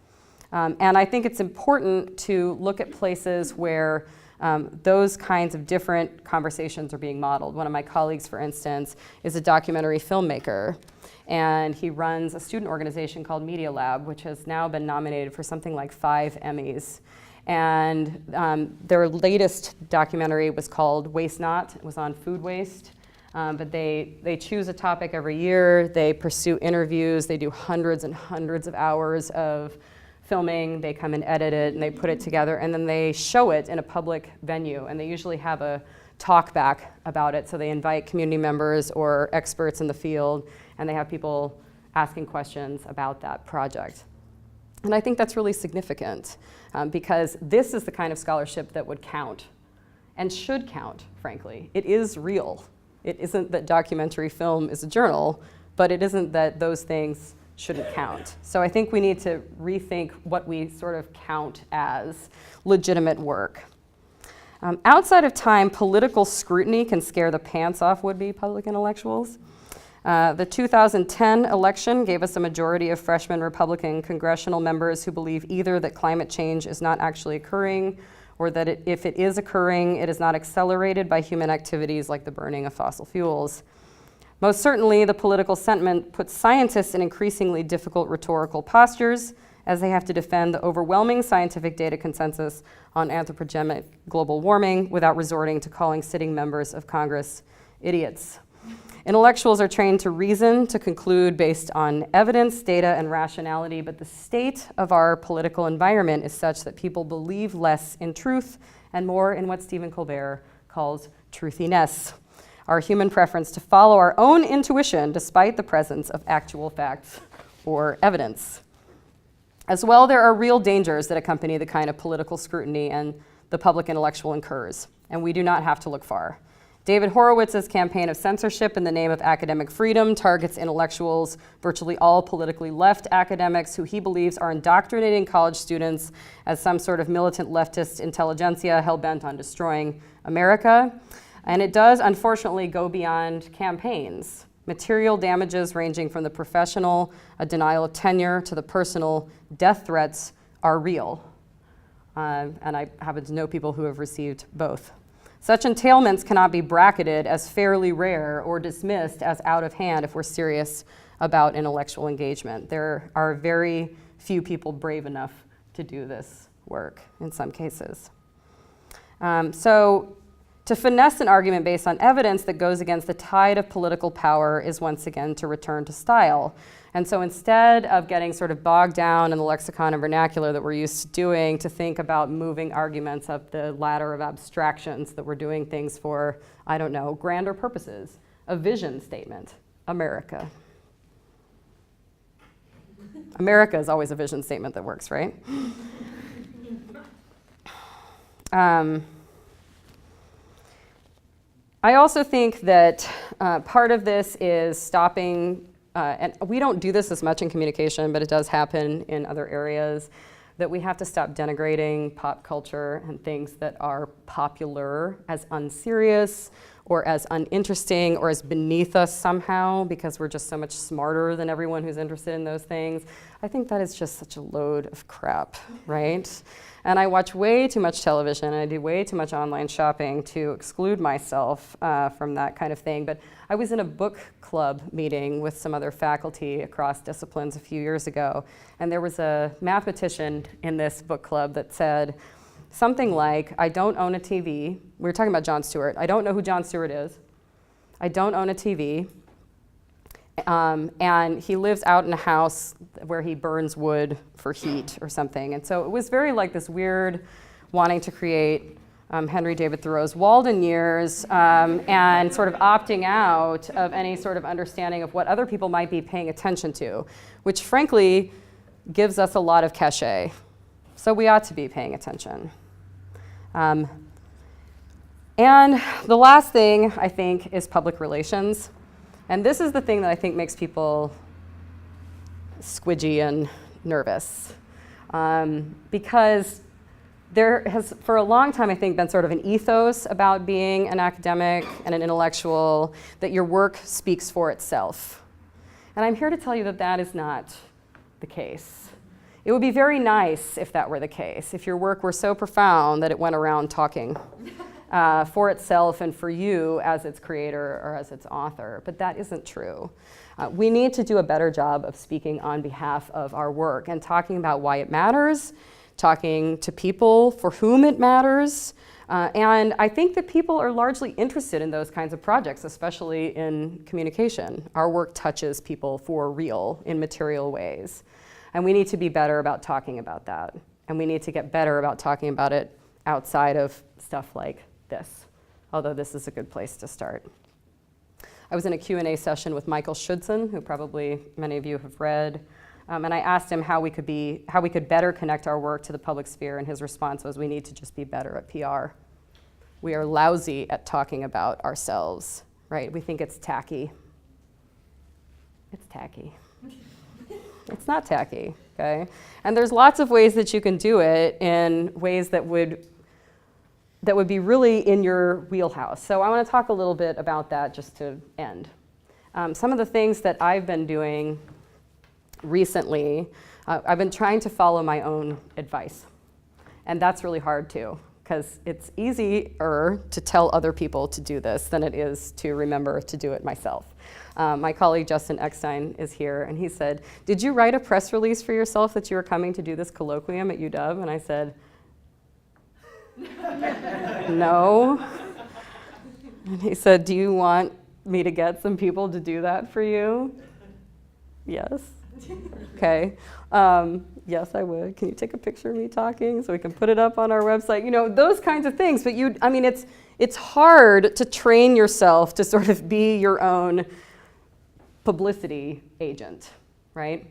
And I think it's important to look at places where those kinds of different conversations are being modeled. One of my colleagues, for instance, is a documentary filmmaker, and he runs a student organization called Media Lab, which has now been nominated for something like 5 Emmys. And their latest documentary was called Waste Not. It was on food waste. But they choose a topic every year. They pursue interviews. They do hundreds and hundreds of hours of filming. They come and edit it, and they put it together, and then they show it in a public venue. And they usually have a talk back about it. So they invite community members or experts in the field, and they have people asking questions about that project. And I think that's really significant because this is the kind of scholarship that would count and should count, frankly. It is real. It isn't that documentary film is a journal, but it isn't that those things shouldn't count. So I think we need to rethink what we sort of count as legitimate work. Outside of time, political scrutiny can scare the pants off would-be public intellectuals. The 2010 election gave us a majority of freshman Republican congressional members who believe either that climate change is not actually occurring or that if it is occurring, it is not accelerated by human activities like the burning of fossil fuels. Most certainly, the political sentiment puts scientists in increasingly difficult rhetorical postures as they have to defend the overwhelming scientific data consensus on anthropogenic global warming without resorting to calling sitting members of Congress idiots. Intellectuals are trained to reason, to conclude based on evidence, data, and rationality, but the state of our political environment is such that people believe less in truth and more in what Stephen Colbert calls truthiness, our human preference to follow our own intuition despite the presence of actual facts or evidence. As well, there are real dangers that accompany the kind of political scrutiny and the public intellectual incurs, and we do not have to look far. David Horowitz's campaign of censorship in the name of academic freedom targets intellectuals, virtually all politically left academics who he believes are indoctrinating college students as some sort of militant leftist intelligentsia hell-bent on destroying America. And it does, unfortunately, go beyond campaigns. Material damages ranging from the professional, a denial of tenure, to the personal death threats are real. And I happen to know people who have received both. Such entailments cannot be bracketed as fairly rare or dismissed as out of hand if we're serious about intellectual engagement. There are very few people brave enough to do this work in some cases. So to finesse an argument based on evidence that goes against the tide of political power is once again to return to style. And so instead of getting sort of bogged down in the lexicon and vernacular that we're used to doing, to think about moving arguments up the ladder of abstractions, that we're doing things for, I don't know, grander purposes. A vision statement, America. America is always a vision statement that works, right? I also think that part of this is stopping, and we don't do this as much in communication, but it does happen in other areas, that we have to stop denigrating pop culture and things that are popular as unserious or as uninteresting or as beneath us somehow because we're just so much smarter than everyone who's interested in those things. I think that is just such a load of crap, right? And I watch way too much television and I do way too much online shopping to exclude myself from that kind of thing. But I was in a book club meeting with some other faculty across disciplines a few years ago, and there was a mathematician in this book club that said something like, I don't own a TV. We were talking about Jon Stewart. I don't know who Jon Stewart is. I don't own a TV. And he lives out in a house where he burns wood for heat or something. And so it was very like this weird wanting to create Henry David Thoreau's Walden years and sort of opting out of any sort of understanding of what other people might be paying attention to, which frankly gives us a lot of cachet. So we ought to be paying attention. And the last thing, I think, is public relations. And this is the thing that I think makes people squidgy and nervous. Because There has, for a long time, I think, been sort of an ethos about being an academic and an intellectual, that your work speaks for itself. And I'm here to tell you that that is not the case. It would be very nice if that were the case, if your work were so profound that it went around talking for itself and for you as its creator or as its author, but that isn't true. We need to do a better job of speaking on behalf of our work and talking about why it matters, talking to people for whom it matters, and I think that people are largely interested in those kinds of projects, especially in communication. Our work touches people for real in material ways, and we need to be better about talking about that, and we need to get better about talking about it outside of stuff like this, although this is a good place to start. I was in a Q&A session with Michael Schudson, who probably many of you have read, and I asked him how we could better connect our work to the public sphere, and his response was, we need to just be better at PR. We are lousy at talking about ourselves, right? We think it's tacky. It's tacky. It's not tacky, okay? And there's lots of ways that you can do it in ways that would be really in your wheelhouse. So I want to talk a little bit about that just to end. Some of the things that I've been doing recently, I've been trying to follow my own advice. And that's really hard too, because it's easier to tell other people to do this than it is to remember to do it myself. My colleague Justin Eckstein is here, and he said, did you write a press release for yourself that you were coming to do this colloquium at UW? And I said, no. And he said, do you want me to get some people to do that for you? Yes. Okay. Yes, I would. Can you take a picture of me talking so we can put it up on our website? You know, those kinds of things. But it's hard to train yourself to sort of be your own publicity agent, right?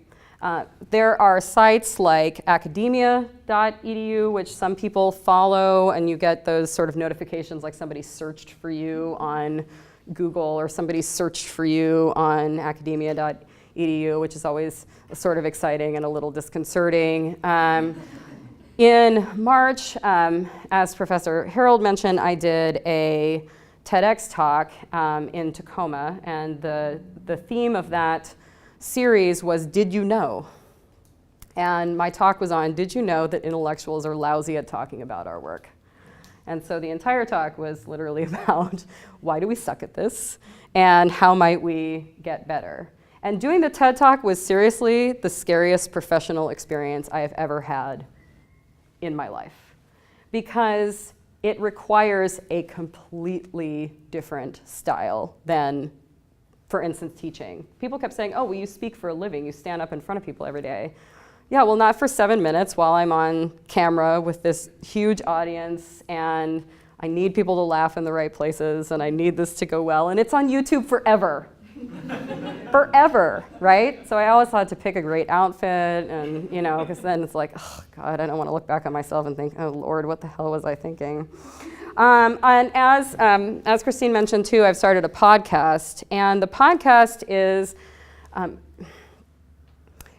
There are sites like academia.edu, which some people follow, and you get those sort of notifications like somebody searched for you on Google or somebody searched for you on academia.edu, which is always sort of exciting and a little disconcerting. In March, as Professor Harold mentioned, I did a TEDx talk in Tacoma, and the theme of that series was, did you know? And my talk was on, did you know that intellectuals are lousy at talking about our work? And so the entire talk was literally about why do we suck at this and how might we get better? And doing the TED Talk was seriously the scariest professional experience I have ever had in my life, because it requires a completely different style than, for instance, teaching. People kept saying, oh, well, you speak for a living. You stand up in front of people every day. Yeah, well, not for 7 minutes while I'm on camera with this huge audience, and I need people to laugh in the right places, and I need this to go well, and it's on YouTube forever. Forever, right? So I always had to pick a great outfit, and because then it's like, oh God, I don't want to look back at myself and think, oh Lord, what the hell was I thinking? And as Christine mentioned too, I've started a podcast, and the podcast is,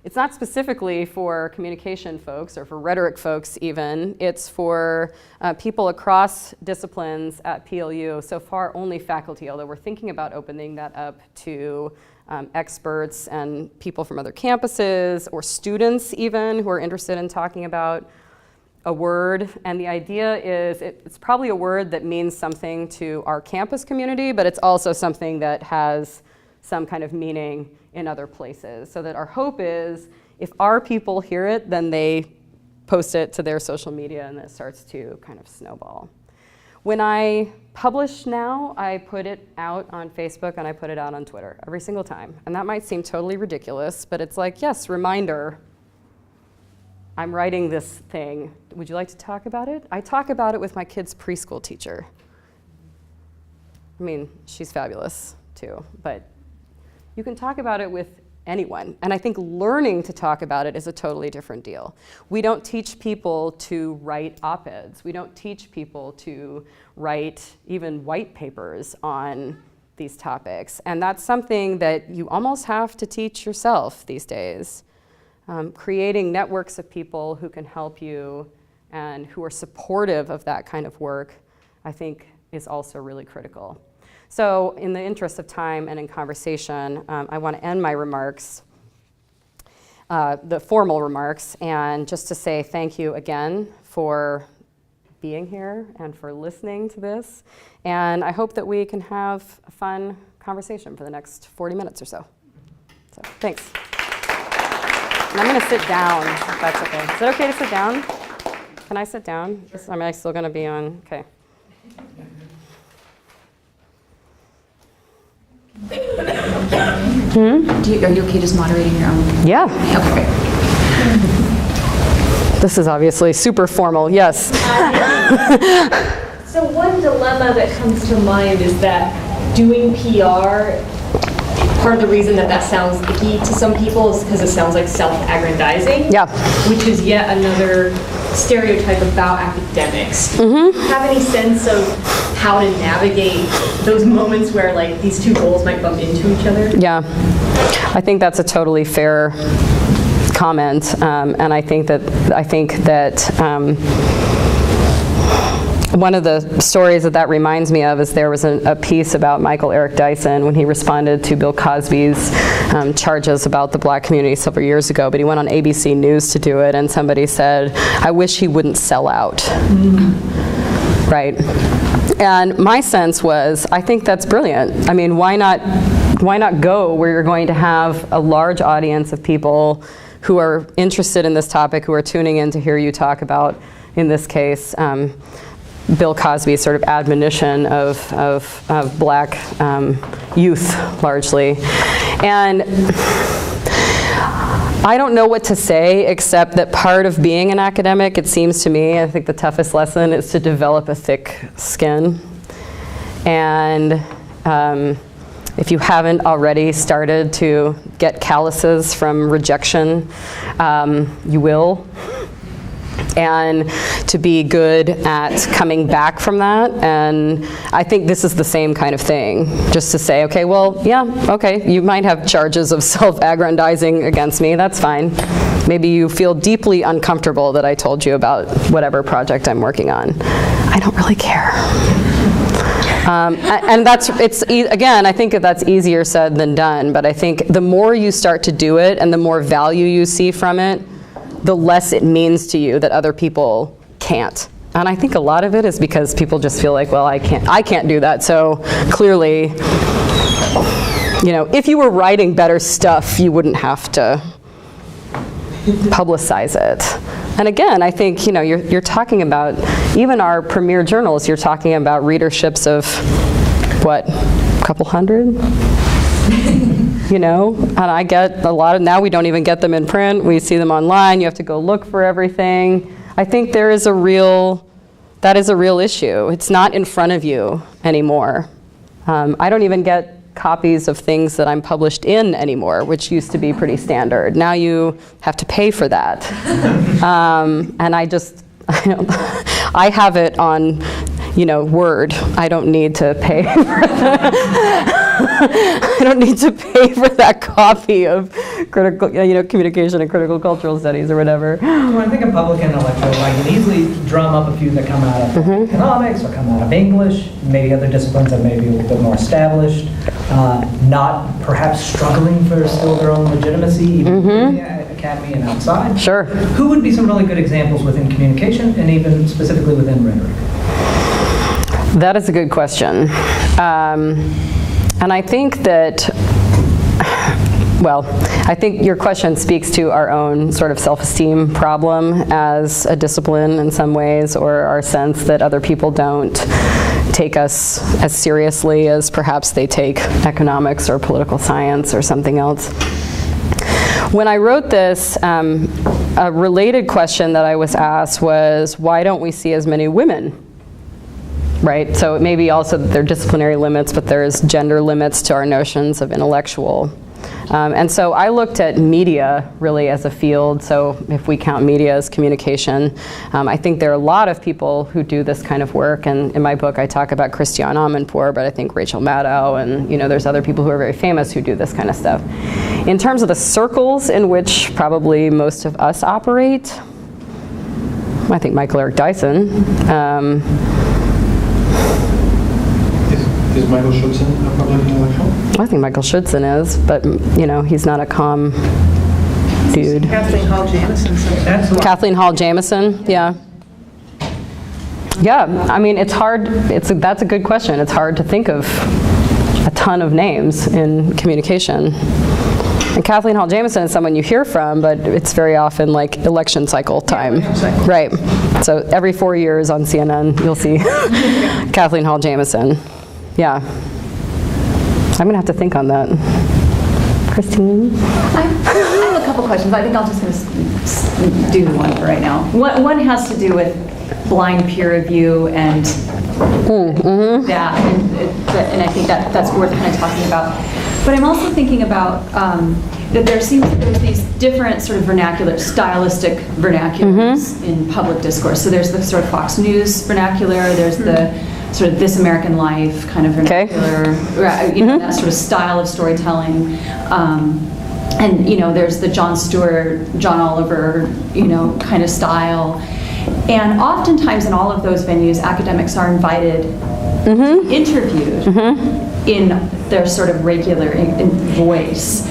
it's not specifically for communication folks or for rhetoric folks even. It's for people across disciplines at PLU, so far only faculty, although we're thinking about opening that up to experts and people from other campuses or students even who are interested in talking about a word. And the idea is it's probably a word that means something to our campus community, but it's also something that has some kind of meaning in other places. So that our hope is if our people hear it, then they post it to their social media and it starts to kind of snowball. When I publish now, I put it out on Facebook and I put it out on Twitter every single time. And that might seem totally ridiculous, but it's like, yes, reminder, I'm writing this thing. Would you like to talk about it? I talk about it with my kid's preschool teacher. I mean, she's fabulous too, but you can talk about it with anyone. And I think learning to talk about it is a totally different deal. We don't teach people to write op-eds. We don't teach people to write even white papers on these topics. And that's something that you almost have to teach yourself these days. Creating networks of people who can help you and who are supportive of that kind of work, I think is also really critical. So in the interest of time and in conversation, I want to end my remarks, the formal remarks, and just to say thank you again for being here and for listening to this. And I hope that we can have a fun conversation for the next 40 minutes or so. So thanks. And I'm going to sit down, if that's okay. Is it okay to sit down? Can I sit down? Am I still going to be on? Okay. Are you okay just moderating your own? Yeah. Okay, great. This is obviously super formal, yes. So one dilemma that comes to mind is that doing PR, part of the reason that sounds icky to some people is because it sounds like self-aggrandizing, Yeah. which is yet another stereotype about academics. Do you have any sense of how to navigate those moments where like these two goals might bump into each other? Yeah, I think that's a totally fair comment, and I think that one of the stories that reminds me of is there was a piece about Michael Eric Dyson when he responded to Bill Cosby's charges about the black community several years ago, but he went on ABC News to do it, and somebody said, "I wish he wouldn't sell out." Right? And my sense was, I think that's brilliant. I mean, why not go where you're going to have a large audience of people who are interested in this topic, who are tuning in to hear you talk about, in this case, Bill Cosby's sort of admonition of black youth, largely. And I don't know what to say, except that part of being an academic, it seems to me, I think the toughest lesson is to develop a thick skin. And if you haven't already started to get calluses from rejection, you will. And to be good at coming back from that. And I think this is the same kind of thing. Just to say, okay, well, yeah, okay, you might have charges of self-aggrandizing against me, that's fine. Maybe you feel deeply uncomfortable that I told you about whatever project I'm working on. I don't really care. And again, I think that's easier said than done, but I think the more you start to do it and the more value you see from it, the less it means to you that other people can't. And I think a lot of it is because people just feel like, well, I can't do that. So clearly, if you were writing better stuff, you wouldn't have to publicize it. And again, I think, you're talking about, even our premier journals, you're talking about readerships of, what, a couple hundred? And I get a lot of, now we don't even get them in print, we see them online, you have to go look for everything. I think that is a real issue. It's not in front of you anymore. I don't even get copies of things that I'm published in anymore, which used to be pretty standard. Now you have to pay for that. And I have it on, Word. I don't need to pay for that. I don't need to pay for that copy of critical, communication and critical cultural studies or whatever. When I think of public intellectual, I can easily drum up a few that come out of economics or come out of English, maybe other disciplines that may be a little bit more established, not perhaps struggling for still their own legitimacy, even in the academy and outside. Sure. Who would be some really good examples within communication and even specifically within rhetoric? That is a good question. And I think that, I think your question speaks to our own sort of self-esteem problem as a discipline in some ways, or our sense that other people don't take us as seriously as perhaps they take economics or political science or something else. When I wrote this, a related question that I was asked was, why don't we see as many women? Right, so it may be also that there are disciplinary limits, but there's gender limits to our notions of intellectual. And so I looked at media really as a field, so if we count media as communication, I think there are a lot of people who do this kind of work, and in my book I talk about Christiane Amanpour, but I think Rachel Maddow, and there's other people who are very famous who do this kind of stuff. In terms of the circles in which probably most of us operate, I think Michael Eric Dyson. Is Michael Schudson a public intellectual? I think Michael Schudson is, but he's not a calm dude. Kathleen Hall Jamison. Absolutely. Kathleen Hall Jamison, yeah. Yeah, I mean, it's hard, that's a good question. It's hard to think of a ton of names in communication. And Kathleen Hall Jamison is someone you hear from, but it's very often like election cycle time. Right. So every 4 years on CNN, you'll see Kathleen Hall Jamison. Yeah. I'm going to have to think on that. Christine? I have a couple questions. I think I'll just do one for right now. One has to do with blind peer review and that, and I think that's worth kind of talking about. But I'm also thinking about that there's these different sort of stylistic vernaculars in public discourse. So there's the sort of Fox News vernacular, there's the sort of This American Life kind of vernacular, that sort of style of storytelling. And there's the Jon Stewart, John Oliver, kind of style. And oftentimes in all of those venues, academics are invited to be interviewed in their sort of regular voice.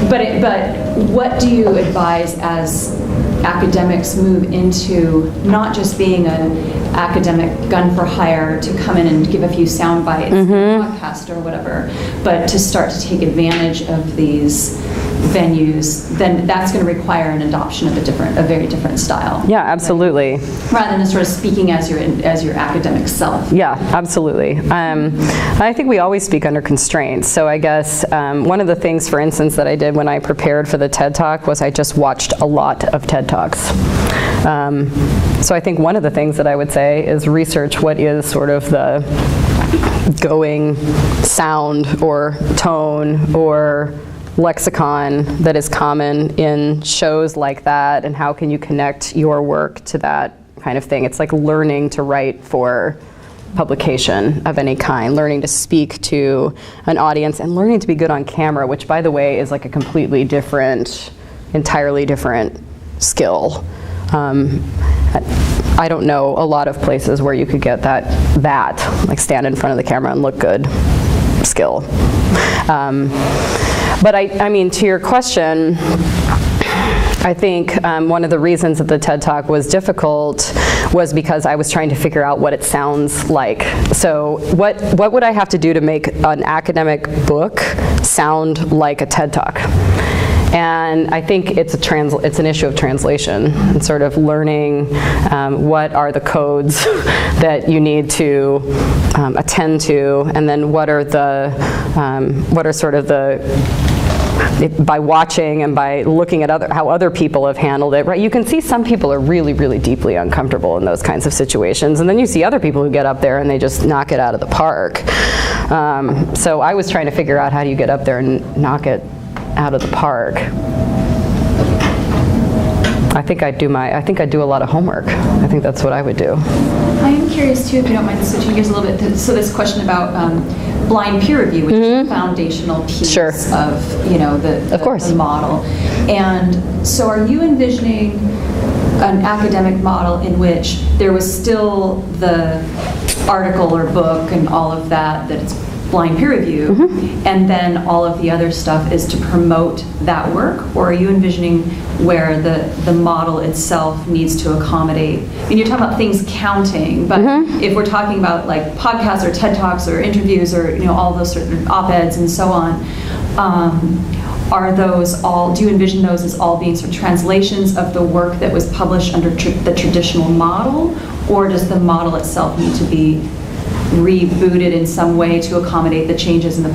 But what do you advise as academics move into not just being an academic gun for hire to come in and give a few sound bites in a podcast or whatever, but to start to take advantage of these venues, then that's going to require an adoption of a very different style. Yeah, absolutely. Right? Rather than sort of speaking as your academic self. Yeah, absolutely. I think we always speak under constraints. So I guess one of the things, for instance, that I did when I prepared for the TED Talk was I just watched a lot of TED Talks. So I think one of the things that I would say is research what is sort of the going sound or tone or lexicon that is common in shows like that, and how can you connect your work to that kind of thing. It's like learning to write for publication of any kind, learning to speak to an audience, and learning to be good on camera, which, by the way, is like a completely different, entirely different skill. I don't know a lot of places where you could get that like stand in front of the camera and look good skill. But I mean, to your question, I think one of the reasons that the TED Talk was difficult was because I was trying to figure out what it sounds like. So what would I have to do to make an academic book sound like a TED Talk? And I think it's an issue of translation and sort of learning what are the codes that you need to attend to, and then what are sort of by watching and by looking at how other people have handled it, right? You can see some people are really, really deeply uncomfortable in those kinds of situations, and then you see other people who get up there and they just knock it out of the park. So I was trying to figure out how do you get up there and knock it out of the park. I think I do a lot of homework. I think that's what I would do. I am curious too, if you don't mind switching gears a little bit. So this question about blind peer review, which is a foundational piece of the model. And so are you envisioning an academic model in which there was still the article or book and all of that it's blind peer review, and then all of the other stuff is to promote that work? Or are you envisioning where the model itself needs to accommodate? I mean, you're talking about things counting, but if we're talking about like podcasts or TED Talks or interviews or all those sort of op-eds and so on, are those all, do you envision those as all being sort of translations of the work that was published under the traditional model, or does the model itself need to be rebooted in some way to accommodate the changes in the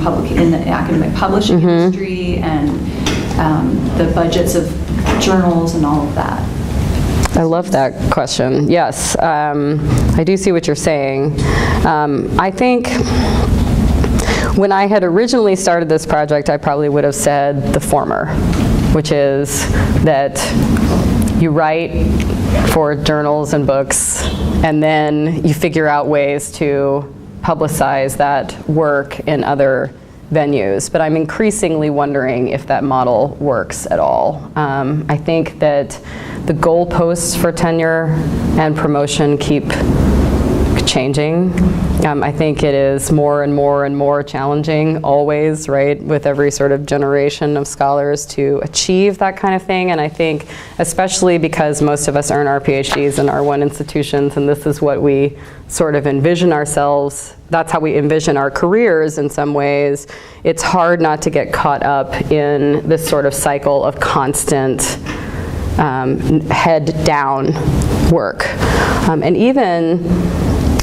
academic publishing industry and the budgets of journals and all of that? I love that question. Yes, I do see what you're saying. I think when I had originally started this project, I probably would have said the former, which is that you write for journals and books, and then you figure out ways to publicize that work in other venues. But I'm increasingly wondering if that model works at all. I think that the goalposts for tenure and promotion keep changing. I think it is more and more and more challenging always, right, with every sort of generation of scholars to achieve that kind of thing. And I think especially because most of us earn our PhDs in R1 institutions, and this is what we sort of envision ourselves, that's how we envision our careers in some ways, it's hard not to get caught up in this sort of cycle of constant head down work. And even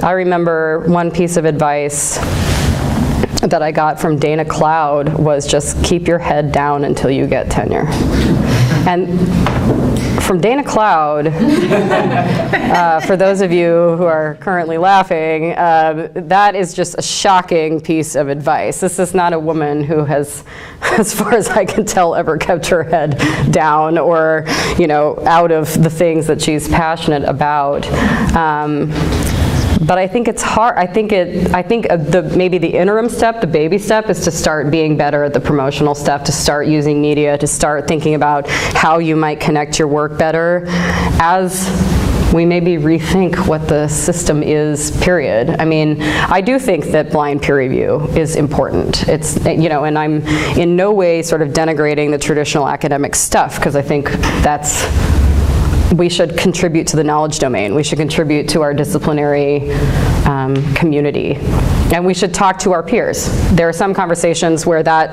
I remember one piece of advice that I got from Dana Cloud was just keep your head down until you get tenure. And from Dana Cloud, for those of you who are currently laughing, that is just a shocking piece of advice. This is not a woman who has, as far as I can tell, ever kept her head down or, you know, out of the things that she's passionate about. But I think it's hard. I think maybe the interim step, the baby step, is to start being better at the promotional step, to start using media, to start thinking about how you might connect your work better as we maybe rethink what the system is, period. I mean, I do think that blind peer review is important. It's, you know, and I'm in no way sort of denigrating the traditional academic stuff, because I think that's, we should contribute to the knowledge domain. We should contribute to our disciplinary community. And we should talk to our peers. There are some conversations where that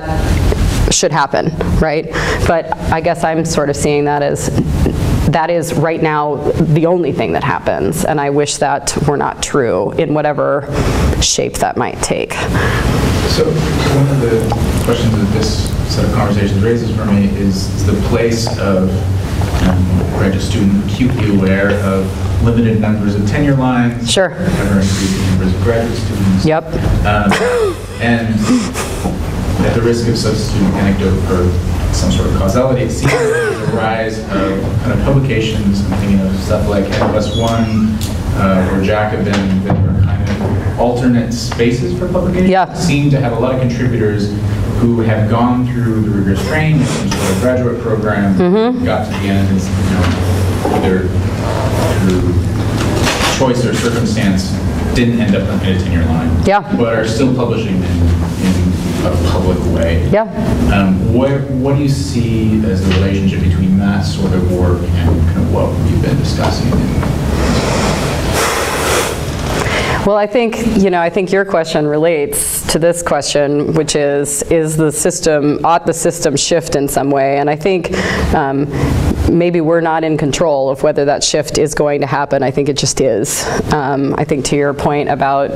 should happen, right? But I guess I'm sort of seeing that as, that is right now the only thing that happens. And I wish that were not true in whatever shape that might take. So one of the questions that this set of conversations raises for me is the place of graduate student acutely aware of limited numbers of tenure lines, sure, ever increasing numbers of graduate students. Yep. And at the risk of substituting anecdote for some sort of causality, it seems like there's a rise of kind of publications. I'm thinking of stuff like NOS1 or Jacobin that are kind of alternate spaces for publication. Yeah. Seem to have a lot of contributors who have gone through the rigorous training, some sort of graduate program, got to the end, and, you know, either through choice or circumstance, didn't end up in a tenure line, but are still publishing in a public way. Yeah. What do you see as the relationship between that sort of work and kind of what we've been discussing? Well, I think, you know, I think your question relates to this question, which is the system, ought the system shift in some way? And I think maybe we're not in control of whether that shift is going to happen. I think it just is. I think to your point about,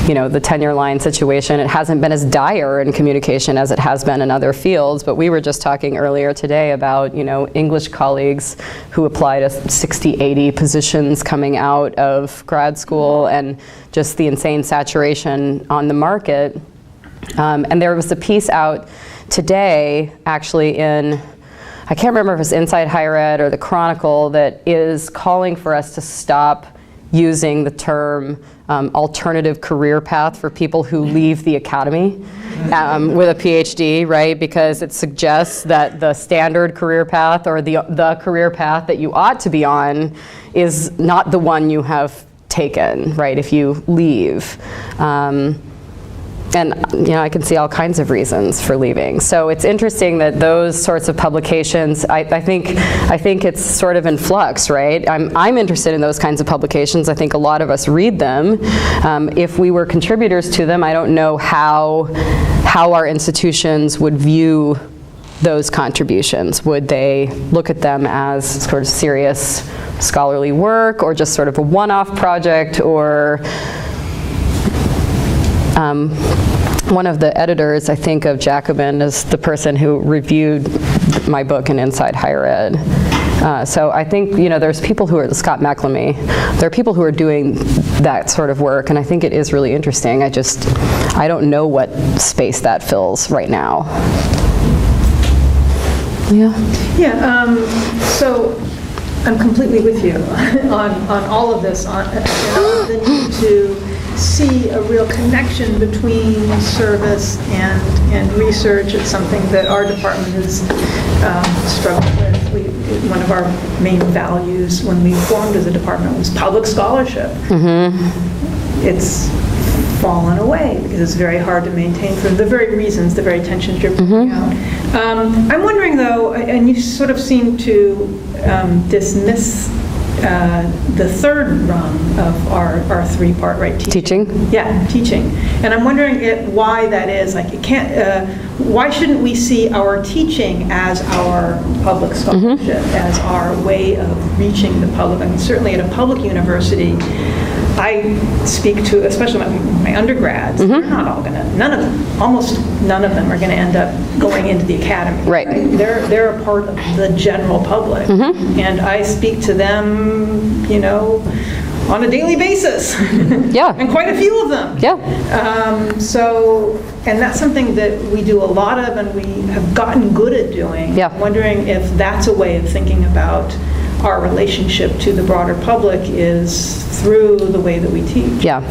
you know, the tenure line situation, it hasn't been as dire in communication as it has been in other fields, but we were just talking earlier today about, you know, English colleagues who apply to 60, 80 positions coming out of grad school, and just the insane saturation on the market. And there was a piece out today, actually, in, I can't remember if it was Inside Higher Ed or the Chronicle, that is calling for us to stop using the term alternative career path for people who leave the academy with a PhD, right? Because it suggests that the standard career path, or the career path that you ought to be on, is not the one you have taken, right, if you leave. And, you know, I can see all kinds of reasons for leaving. So it's interesting that those sorts of publications, I think it's sort of in flux, right? I'm interested in those kinds of publications. I think a lot of us read them. If we were contributors to them, I don't know how our institutions would view those contributions. Would they look at them as sort of serious scholarly work, or just sort of a one-off project, or one of the editors, I think, of Jacobin is the person who reviewed my book in Inside Higher Ed. So I think, you know, there's people who are, Scott McLamy, there are people who are doing that sort of work, and I think it is really interesting. I don't know what space that fills right now. So I'm completely with you on all of this, on the need to see a real connection between service and research. It's something that our department has struggled with one of our main values when we formed as a department was public scholarship. It's fallen away because it's very hard to maintain for the very reasons, the very tensions you're pointing out. I'm wondering though, and you sort of seem to dismiss the third rung of our three-part, right? Teaching? Yeah, teaching. And I'm wondering why that is. Like, it can't. Why shouldn't we see our teaching as our public scholarship, as our way of reaching the public? I mean, certainly at a public university, I speak to, especially my undergrads, they're not all going to, almost none of them are going to end up going into the academy. Right. They're a part of the general public. And I speak to them, you know, on a daily basis. Yeah. And quite a few of them. Yeah. And that's something that we do a lot of and we have gotten good at doing. Yeah. I'm wondering if that's a way of thinking about our relationship to the broader public is through the way that we teach. Yeah,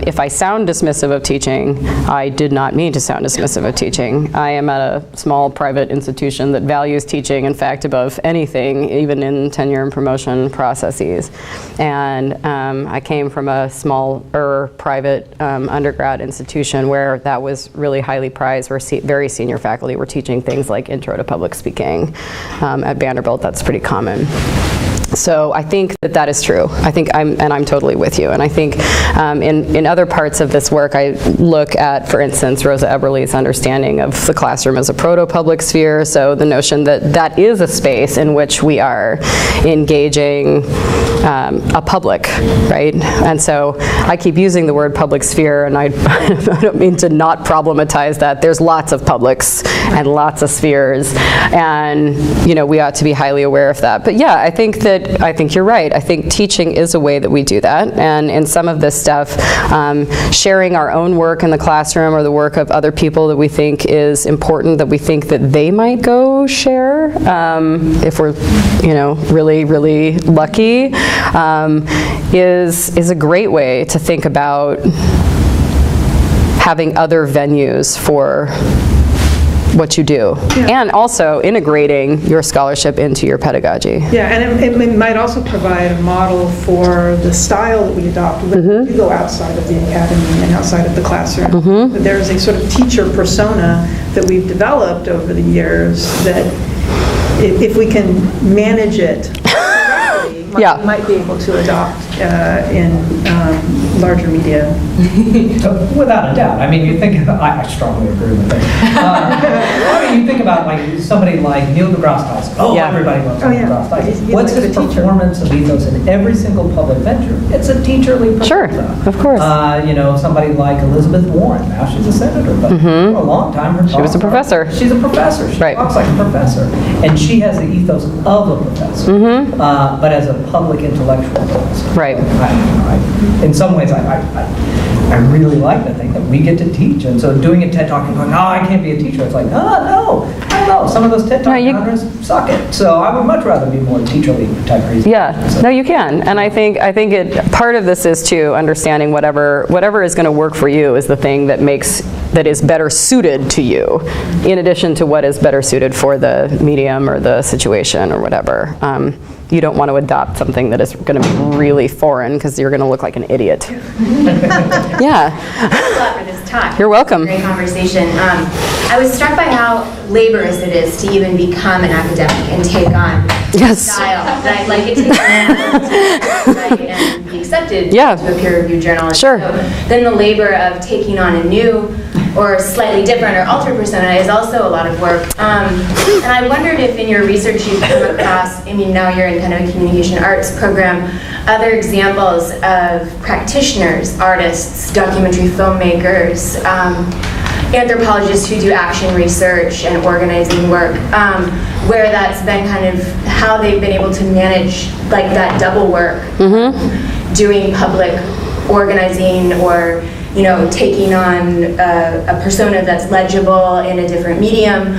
if I sound dismissive of teaching, I did not mean to sound dismissive of teaching. I am at a small private institution that values teaching, in fact, above anything, even in tenure and promotion processes. And I came from a smaller private undergrad institution where that was really highly prized, where very senior faculty were teaching things like intro to public speaking. At Vanderbilt, that's pretty common. So I think that is true. I think I'm totally with you. And I think in other parts of this work, I look at, for instance, Rosa Eberle's understanding of the classroom as a proto-public sphere. So the notion that that is a space in which we are engaging a public, right? And so I keep using the word public sphere, and I don't mean to not problematize that. There's lots of publics and lots of spheres, and you know, we ought to be highly aware of that. But yeah, I think you're right. I think teaching is a way that we do that, and in some of this stuff, sharing our own work in the classroom or the work of other people that we think is important, that we think that they might go share, if we're, you know, really, really lucky, is a great way to think about having other venues for what you do, and also integrating your scholarship into your pedagogy. Yeah, and it might also provide a model for the style that we adopt when we go outside of the academy and outside of the classroom. There's a sort of teacher persona that we've developed over the years that if we can manage it correctly, might be able to adopt in larger media. Without a doubt. I mean, you think, I strongly agree with that. I mean, you think about like somebody like Neil deGrasse Tyson. Everybody loves Neil deGrasse Tyson. What's his performance of ethos in every single public venture? It's a teacherly performance. Sure, of course. You know, somebody like Elizabeth Warren. Now she's a senator, but for a long time she was a professor. She's a professor. She talks like a professor, and she has the ethos of a professor, but as a public intellectual professor. Right. In some ways, I really like that thing that we get to teach, and so doing a TED Talk and going, I can't be a teacher. It's like, no, some of those TED Talk founders suck it. So I would much rather be more teacherly type reason. Yeah, so. No, you can, and I think part of this is too understanding whatever is going to work for you is the thing that is better suited to you, in addition to what is better suited for the medium or the situation or whatever. You don't want to adopt something that is going to be really foreign because you're going to look like an idiot. Yeah. Thanks a lot for this talk. You're welcome. Great conversation. I was struck by how laborious it is to even become an academic and take on style. That I'd like it to be and be accepted to a peer-reviewed journal. Sure. So then the labor of taking on a new or slightly different or altered persona is also a lot of work. And I wondered if in your research you've come across, I mean, now you're in kind of a communication arts program, other examples of practitioners, artists, documentary filmmakers, anthropologists who do action research and organizing work, where that's been kind of how they've been able to manage like that double work, doing public organizing or taking on a persona that's legible in a different medium,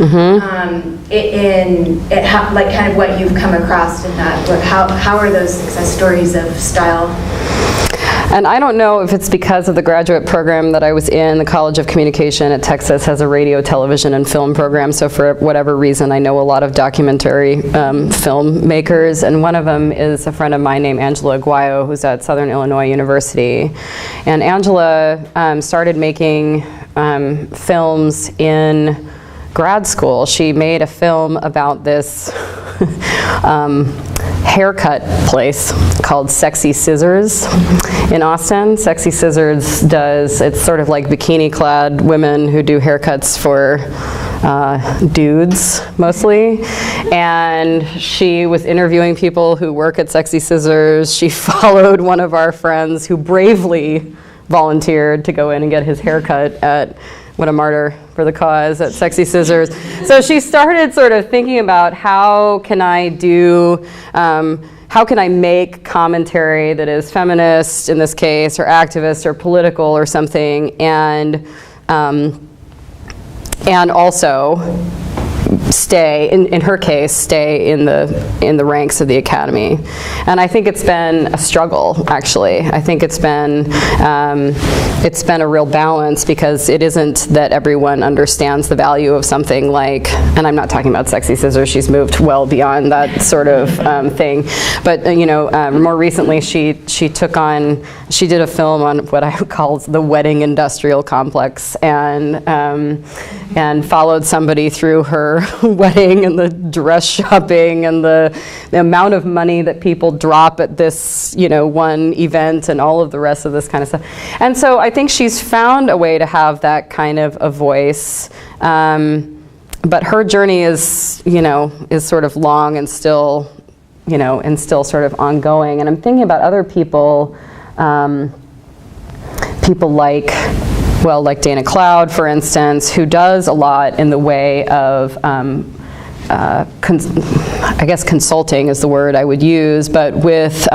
like kind of what you've come across in that work. How are those success stories of style? And I don't know if it's because of the graduate program that I was in. The College of Communication at Texas has a radio, television, and film program, so for whatever reason I know a lot of documentary filmmakers, and one of them is a friend of mine named Angela Aguayo, who's at Southern Illinois University. And Angela started making films in grad school. She made a film about this haircut place called Sexy Scissors in Austin. Sexy Scissors it's sort of like bikini-clad women who do haircuts for dudes mostly, and she was interviewing people who work at Sexy Scissors. She followed one of our friends who bravely volunteered to go in and get his haircut at, what a martyr for the cause, at Sexy Scissors. So she started sort of thinking about how can I make commentary that is feminist in this case, or activist, or political, or something, and also stay, in her case, stay in the ranks of the academy. And I think it's been a struggle, actually. I think it's been a real balance, because it isn't that everyone understands the value of something like, and I'm not talking about Sexy Scissors, she's moved well beyond that sort of thing, but more recently she did a film on what I would call the wedding industrial complex, and followed somebody through her wedding and the dress shopping and the amount of money that people drop at this one event and all of the rest of this kind of stuff. And so I think she's found a way to have that kind of a voice, but her journey is sort of long and still sort of ongoing. And I'm thinking about other people like Dana Cloud, for instance, who does a lot in the way of, I guess consulting is the word I would use, but with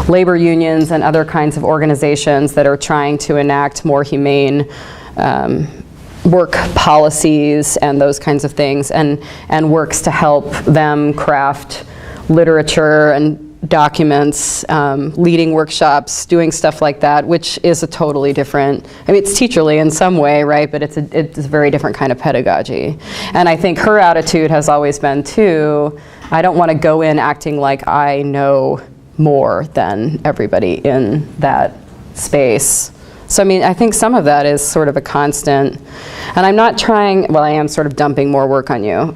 labor unions and other kinds of organizations that are trying to enact more humane work policies and those kinds of things, and works to help them craft literature and documents, leading workshops, doing stuff like that, which is a totally different, it's teacherly in some way, right, but it's a very different kind of pedagogy. And I think her attitude has always been too, I don't want to go in acting like I know more than everybody in that space. So I think some of that is sort of a constant, and I'm not trying, well, I am sort of dumping more work on you.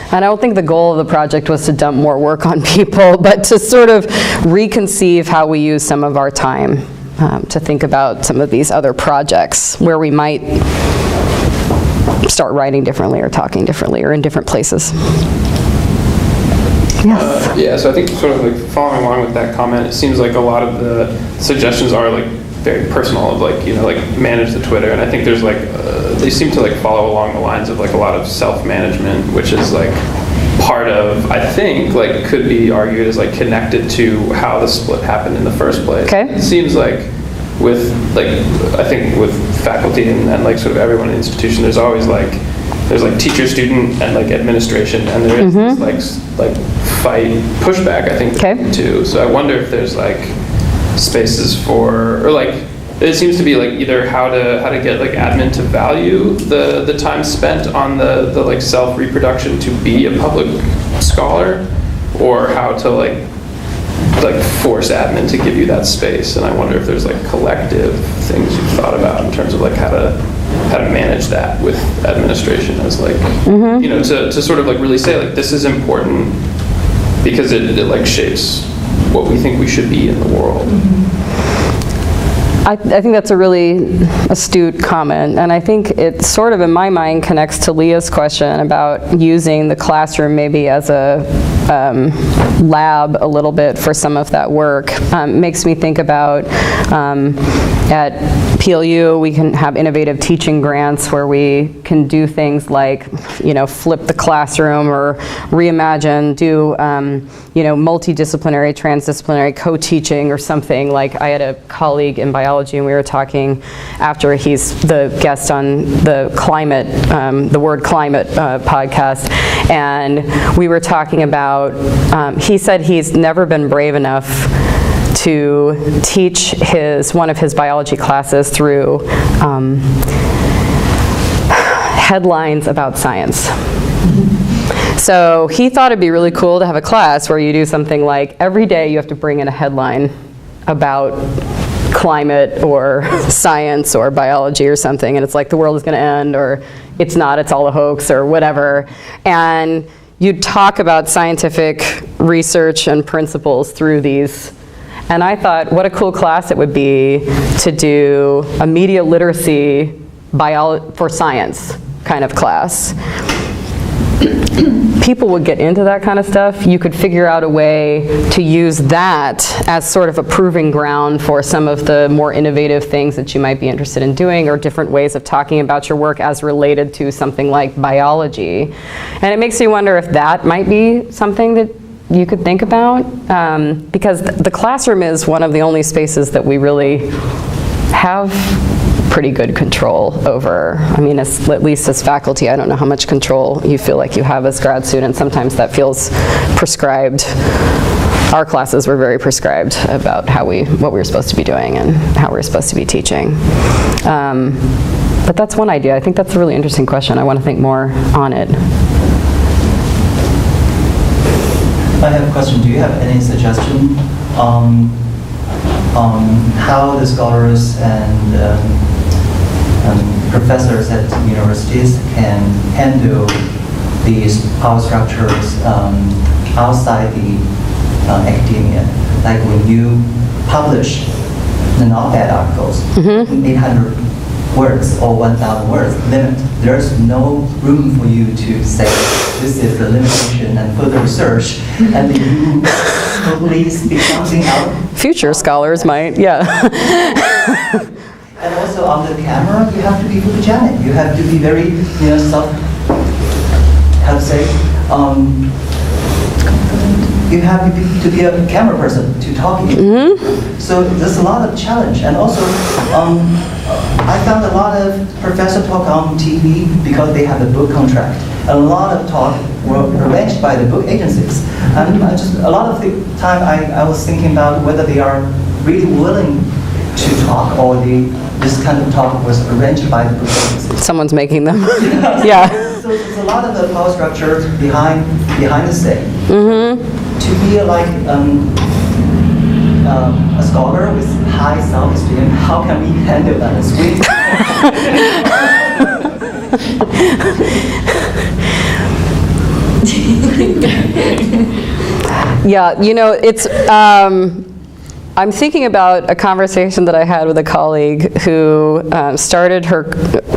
And I don't think the goal of the project was to dump more work on people, but to sort of reconceive how we use some of our time to think about some of these other projects where we might start writing differently or talking differently or in different places. Yes. Yeah, so I think sort of like following along with that comment, it seems like a lot of the suggestions are like very personal, of like manage the Twitter, and I think there's like they seem to like follow along the lines of like a lot of self-management, which is like part of, I think, like could be argued as like connected to how the split happened in the first place. Okay. It seems like with like, I think with faculty and like sort of everyone in the institution, there's always like teacher, student, and like administration, and there is this like fight, pushback, I think, too. So I wonder if there's like spaces for, or like, it seems to be like either how to get like admin to value the time spent on the like self-reproduction to be a public scholar, or how to like force admin to give you that space. And I wonder if there's like collective things you've thought about in terms of like how to manage that with administration, as like to sort of like really say like this is important because it like shapes what we think we should be in the world. I think that's a really astute comment, and I think it sort of, in my mind, connects to Leah's question about using the classroom maybe as a lab a little bit for some of that work. Makes me think about at PLU we can have innovative teaching grants where we can do things like flip the classroom or reimagine, do multidisciplinary, transdisciplinary co-teaching or something. Like I had a colleague in biology, and we were talking after he's the guest on the climate, the Word Climate podcast, and we were talking about, he said he's never been brave enough to teach one of his biology classes through headlines about science. So he thought it'd be really cool to have a class where you do something like every day you have to bring in a headline about climate or science or biology or something, and it's like the world is going to end, or it's not, it's all a hoax, or whatever. And you'd talk about scientific research and principles through these. And I thought, what a cool class it would be to do a media literacy for science kind of class. People would get into that kind of stuff. You could figure out a way to use that as sort of a proving ground for some of the more innovative things that you might be interested in doing, or different ways of talking about your work as related to something like biology. And it makes you wonder if that might be something that you could think about, because the classroom is one of the only spaces that we really have pretty good control over. I mean, at least as faculty, I don't know how much control you feel like you have as grad students. Sometimes that feels prescribed. Our classes were very prescribed about what we were supposed to be doing and how we were supposed to be teaching. But that's one idea. I think that's a really interesting question. I want to think more on it. I have a question. Do you have any suggestion on how the scholars and professors at universities can handle these power structures outside the academia? Like when you publish the op-ed articles, 800 words or 1,000 words limit, there's no room for you to say this is the limitation and further research, and you totally speak something out. Future scholars might, yeah. And also on the camera, you have to be photogenic. You have to be very, you have to be a camera person to talk. So there's a lot of challenge. And also, I found a lot of professors talk on TV because they have a book contract. A lot of talk were arranged by the book agencies. And a lot of the time I was thinking about whether they are really willing to talk, or this kind of talk was arranged by the book agencies. Someone's making them. Yeah. So there's a lot of the power structure behind the scene. To be like a scholar with high self-esteem, how can we handle that? Yeah, it's, I'm thinking about a conversation that I had with a colleague who started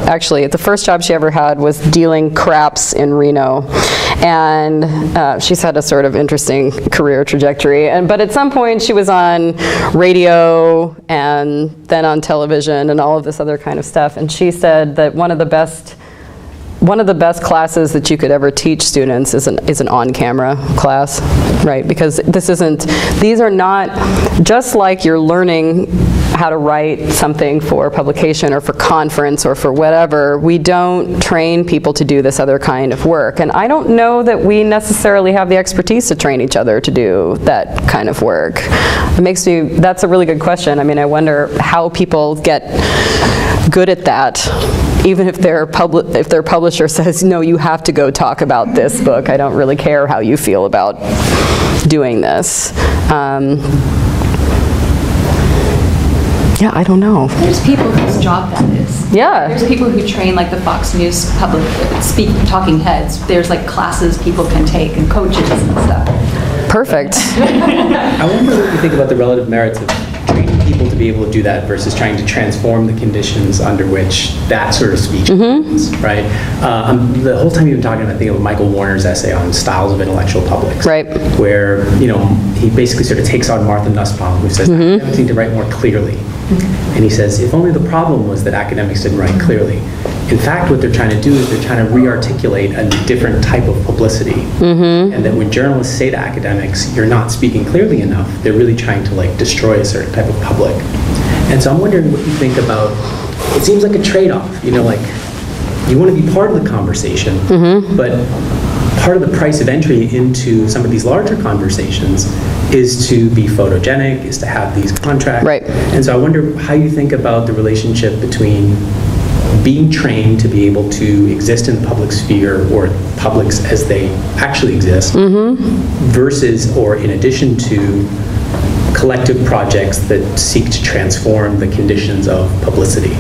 actually, the first job she ever had was dealing craps in Reno. And she's had a sort of interesting career trajectory. But at some point she was on radio and then on television and all of this other kind of stuff. And she said that one of the best classes that you could ever teach students is an on-camera class, right? Because these are not, just like you're learning how to write something for publication or for conference or for whatever, we don't train people to do this other kind of work. And I don't know that we necessarily have the expertise to train each other to do that kind of work. That's a really good question. I mean, I wonder how people get good at that, even if their publisher says, no, you have to go talk about this book. I don't really care how you feel about doing this. Yeah, I don't know. There's people whose job that is. Yeah. There's people who train like the Fox News public talking heads. There's like classes people can take and coaches and stuff. Perfect. I wonder what you think about the relative merits of training people to be able to do that versus trying to transform the conditions under which that sort of speech happens, right? The whole time you've been talking, I think of Michael Warner's essay on styles of intellectual publics, right? Where he basically sort of takes on Martha Nussbaum, who says academics need to write more clearly, and he says if only the problem was that academics didn't write clearly. In fact, what they're trying to do is they're trying to re-articulate a different type of publicity, and that when journalists say to academics, "You're not speaking clearly enough," they're really trying to destroy a certain type of public. And so I'm wondering what you think about. It seems like a trade-off, you want to be part of the conversation, but part of the price of entry into some of these larger conversations is to be photogenic, is to have these contracts. Right. And so I wonder how you think about the relationship between being trained to be able to exist in the public sphere, or publics as they actually exist, versus, or in addition to, collective projects that seek to transform the conditions of publicity.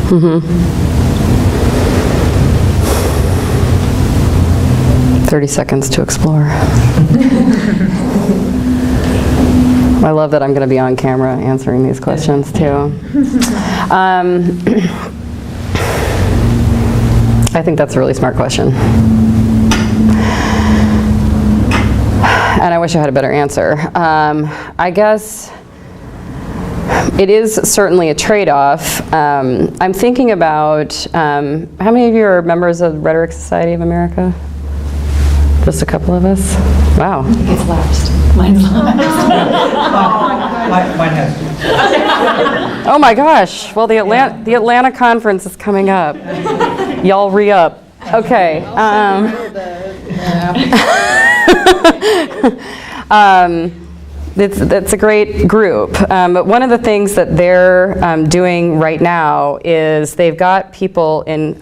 30 seconds to explore. I love that I'm going to be on camera answering these questions too. I think that's a really smart question. And I wish I had a better answer. I guess it is certainly a trade-off. I'm thinking about, how many of you are members of the Rhetoric Society of America? Just a couple of us? Wow. It's lapsed. Mine's lapsed. Mine has. Oh my gosh. Well, the Atlanta conference is coming up. Y'all re-up. Okay. It's a great group. But one of the things that they're doing right now is they've got people in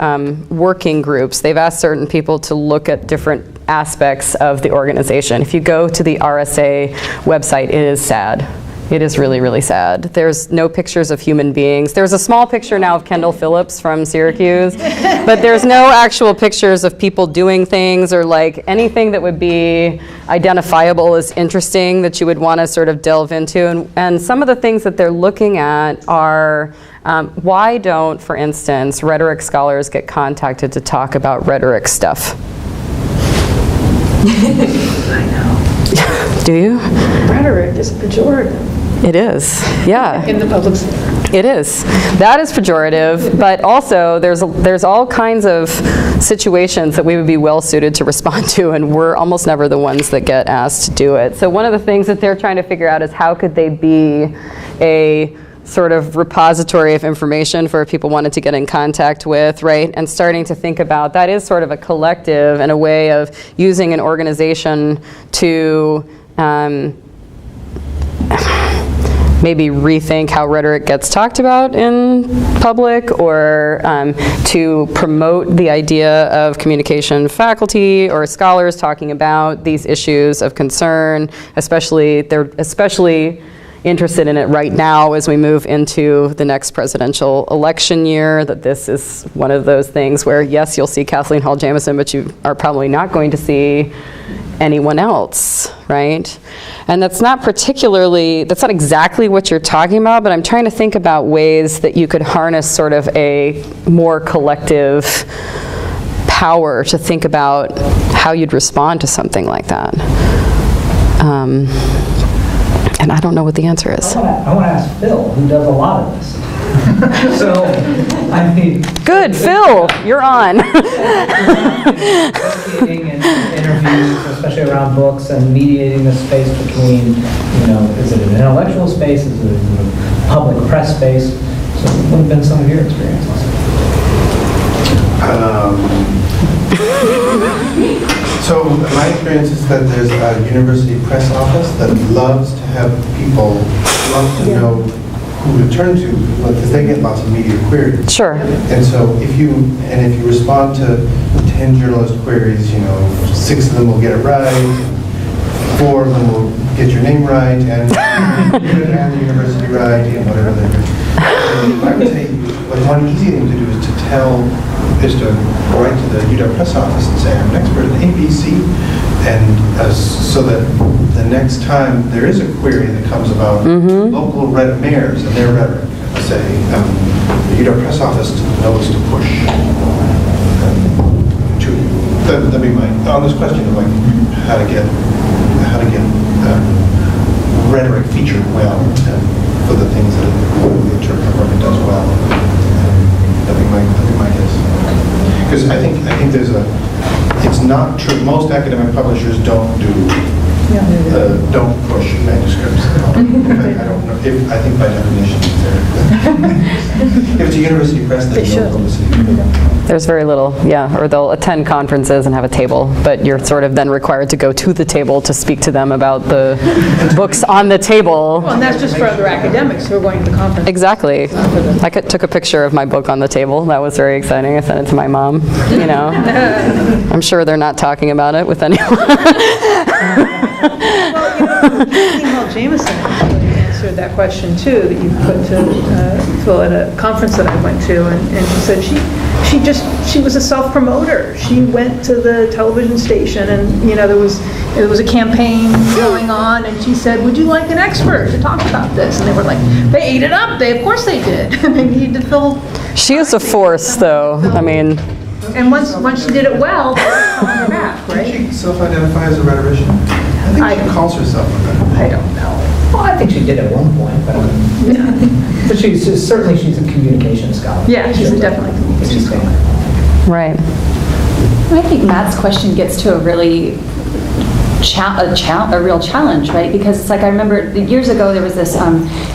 working groups. They've asked certain people to look at different aspects of the organization. If you go to the RSA website, it is sad. It is really, really sad. There's no pictures of human beings. There's a small picture now of Kendall Phillips from Syracuse, but there's no actual pictures of people doing things or like anything that would be identifiable as interesting that you would want to sort of delve into. And some of the things that they're looking at are why don't, for instance, rhetoric scholars get contacted to talk about rhetoric stuff? I know. Do you? Rhetoric is pejorative It is, yeah. in the public sphere. It is. That is pejorative, but also there's all kinds of situations that we would be well suited to respond to, and we're almost never the ones that get asked to do it. So one of the things that they're trying to figure out is how could they be a sort of repository of information for people wanted to get in contact with, right? And starting to think about that is sort of a collective and a way of using an organization to maybe rethink how rhetoric gets talked about in public, or to promote the idea of communication faculty or scholars talking about these issues of concern, they're especially interested in it right now as we move into the next presidential election year, that this is one of those things where, yes, you'll see Kathleen Hall Jamieson, but you are probably not going to see anyone else, right? And that's not exactly what you're talking about, but I'm trying to think about ways that you could harness sort of a more collective power to think about how you'd respond to something like that. And I don't know what the answer is. I want to ask Phil, who does a lot of this. So, I mean... Good, Phil, you're on. Investigating and interviews, especially around books, and mediating the space between, is it an intellectual space, is it a public press space? So what have been some of your experiences? So my experience is that there's a university press office that loves to have people love to know who to turn to, because they get lots of media queries. Sure. And so if you respond to 10 journalist queries, 6 of them will get it right, 4 of them will get your name right, and the university right, and whatever they're doing. I would say one easy thing to do is to write to the UW press office and say, I'm an expert in ABC, and so that the next time there is a query that comes about local mayors and their rhetoric, say, the UW press office knows to push to you. That'd be on this question of like how to get rhetoric featured well, and for the things that the interpretive work does well. That'd be my guess. Because I think there's it's not true. Most academic publishers don't do don't push manuscripts. I don't know, I think by definition if it's a university press, then no publicity. There's very little, yeah, or they'll attend conferences and have a table, but you're sort of then required to go to the table to speak to them about the books on the table. Well, and that's just for other academics who are going to the conference. Exactly. I took a picture of my book on the table. That was very exciting. I sent it to my mom, you know. I'm sure they're not talking about it with anyone. Well, Hall Jameson actually answered that question too, that you put to Phil at a conference that I went to, and she said she was a self-promoter. She went to the television station, and you know there was a campaign going on, and she said, "Would you like an expert to talk about this?" And they were like, they ate it up. Of course they did. They needed to fill. She is a force, though. I mean. And once she did it well, they were calling her back, right? Did she self-identify as a rhetorician? I think she calls herself a rhetorician. I don't know. Well, I think she did at one point, but, but certainly she's a communication scholar. Yeah, she's definitely a communication scholar. Right. I think Matt's question gets to a really a real challenge, right? Because it's like, I remember years ago there was this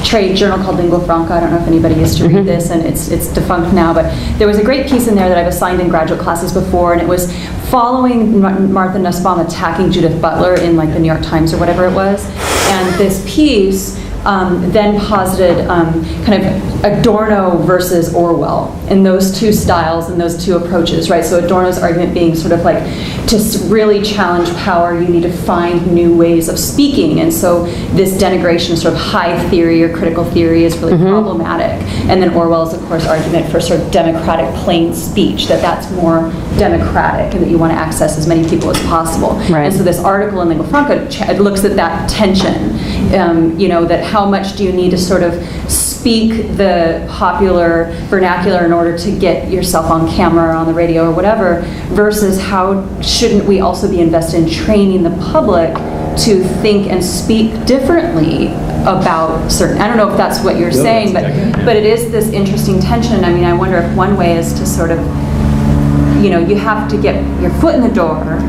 trade journal called Lingua Franca. I don't know if anybody used to read this, and it's defunct now, but there was a great piece in there that I've assigned in graduate classes before, and it was following Martha Nussbaum attacking Judith Butler in like the New York Times or whatever it was. And this piece then posited kind of Adorno versus Orwell in those two styles and those two approaches, right? So Adorno's argument being sort of like, to really challenge power, you need to find new ways of speaking. And so this denigration, sort of high theory or critical theory, is really problematic. And then Orwell's, of course, argument for sort of democratic plain speech, that's more democratic and that you want to access as many people as possible. Right. And so this article in Lingua Franca looks at that tension, you know, that how much do you need to sort of speak the popular vernacular in order to get yourself on camera or on the radio or whatever, versus how shouldn't we also be invested in training the public to think and speak differently about certain, I don't know if that's what you're saying, but it is this interesting tension. I mean, I wonder if one way is to sort of, you know, you have to get your foot in the door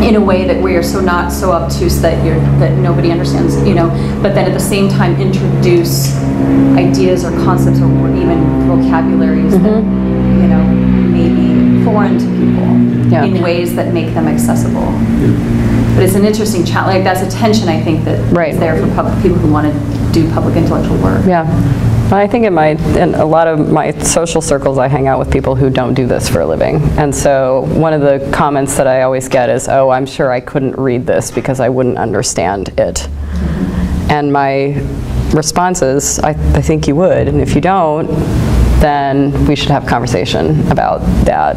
in a way that where you're not so obtuse that nobody understands, you know, but then at the same time introduce ideas or concepts or even vocabularies that, you know, may be foreign to people in ways that make them accessible. But it's an interesting challenge. Like, that's a tension, I think, that is there for people who want to do public intellectual work. Yeah. I think in a lot of my social circles, I hang out with people who don't do this for a living. And so one of the comments that I always get is, oh, I'm sure I couldn't read this because I wouldn't understand it. And my response is, I think you would. And if you don't, then we should have a conversation about that.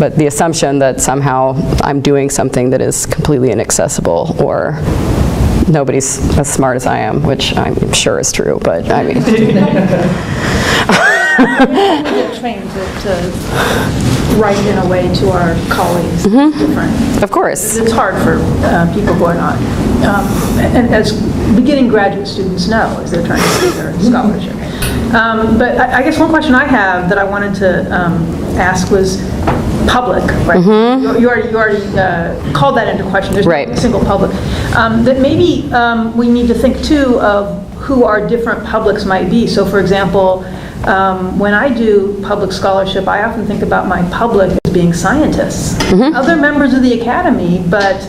But the assumption that somehow I'm doing something that is completely inaccessible, or nobody's as smart as I am, which I'm sure is true, but I mean. We get trained to write in a way to our colleagues different. Of course. It's hard for people who are not, and as beginning graduate students know, as they're trying to do their scholarship. But I guess one question I have that I wanted to ask was public, right? You already called that into question. There's no single public. That maybe we need to think too of who our different publics might be. So for example, when I do public scholarship, I often think about my public as being scientists, other members of the academy, but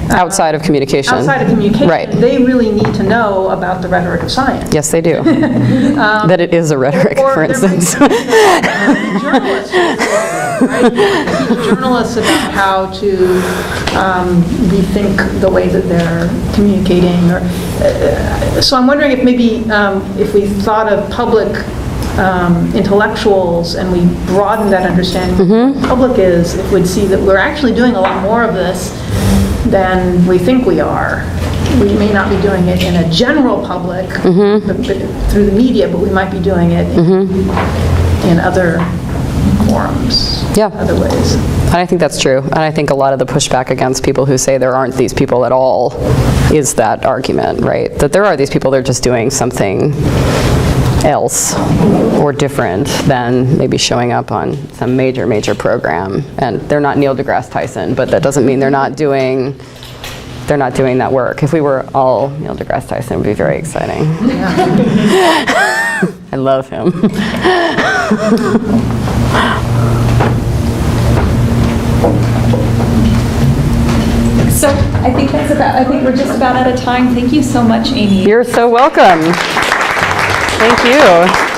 outside of communication. Outside of communication, right. They really need to know about the rhetoric of science. Yes, they do. That it is a rhetoric, for instance. Journalists, right? Teach journalists about how to rethink the way that they're communicating. So I'm wondering if maybe if we thought of public intellectuals and we broaden that understanding of what public is, it would see that we're actually doing a lot more of this than we think we are. We may not be doing it in a general public but through the media, but we might be doing it in other forums, other ways. And I think that's true. And I think a lot of the pushback against people who say there aren't these people at all is that argument, right? That there are these people, they're just doing something else or different than maybe showing up on some major program. And they're not Neil deGrasse Tyson, but that doesn't mean they're not doing that work. If we were all Neil deGrasse Tyson, it would be very exciting. I love him. So I think we're just about out of time. Thank you so much, Amy. You're so welcome. Thank you.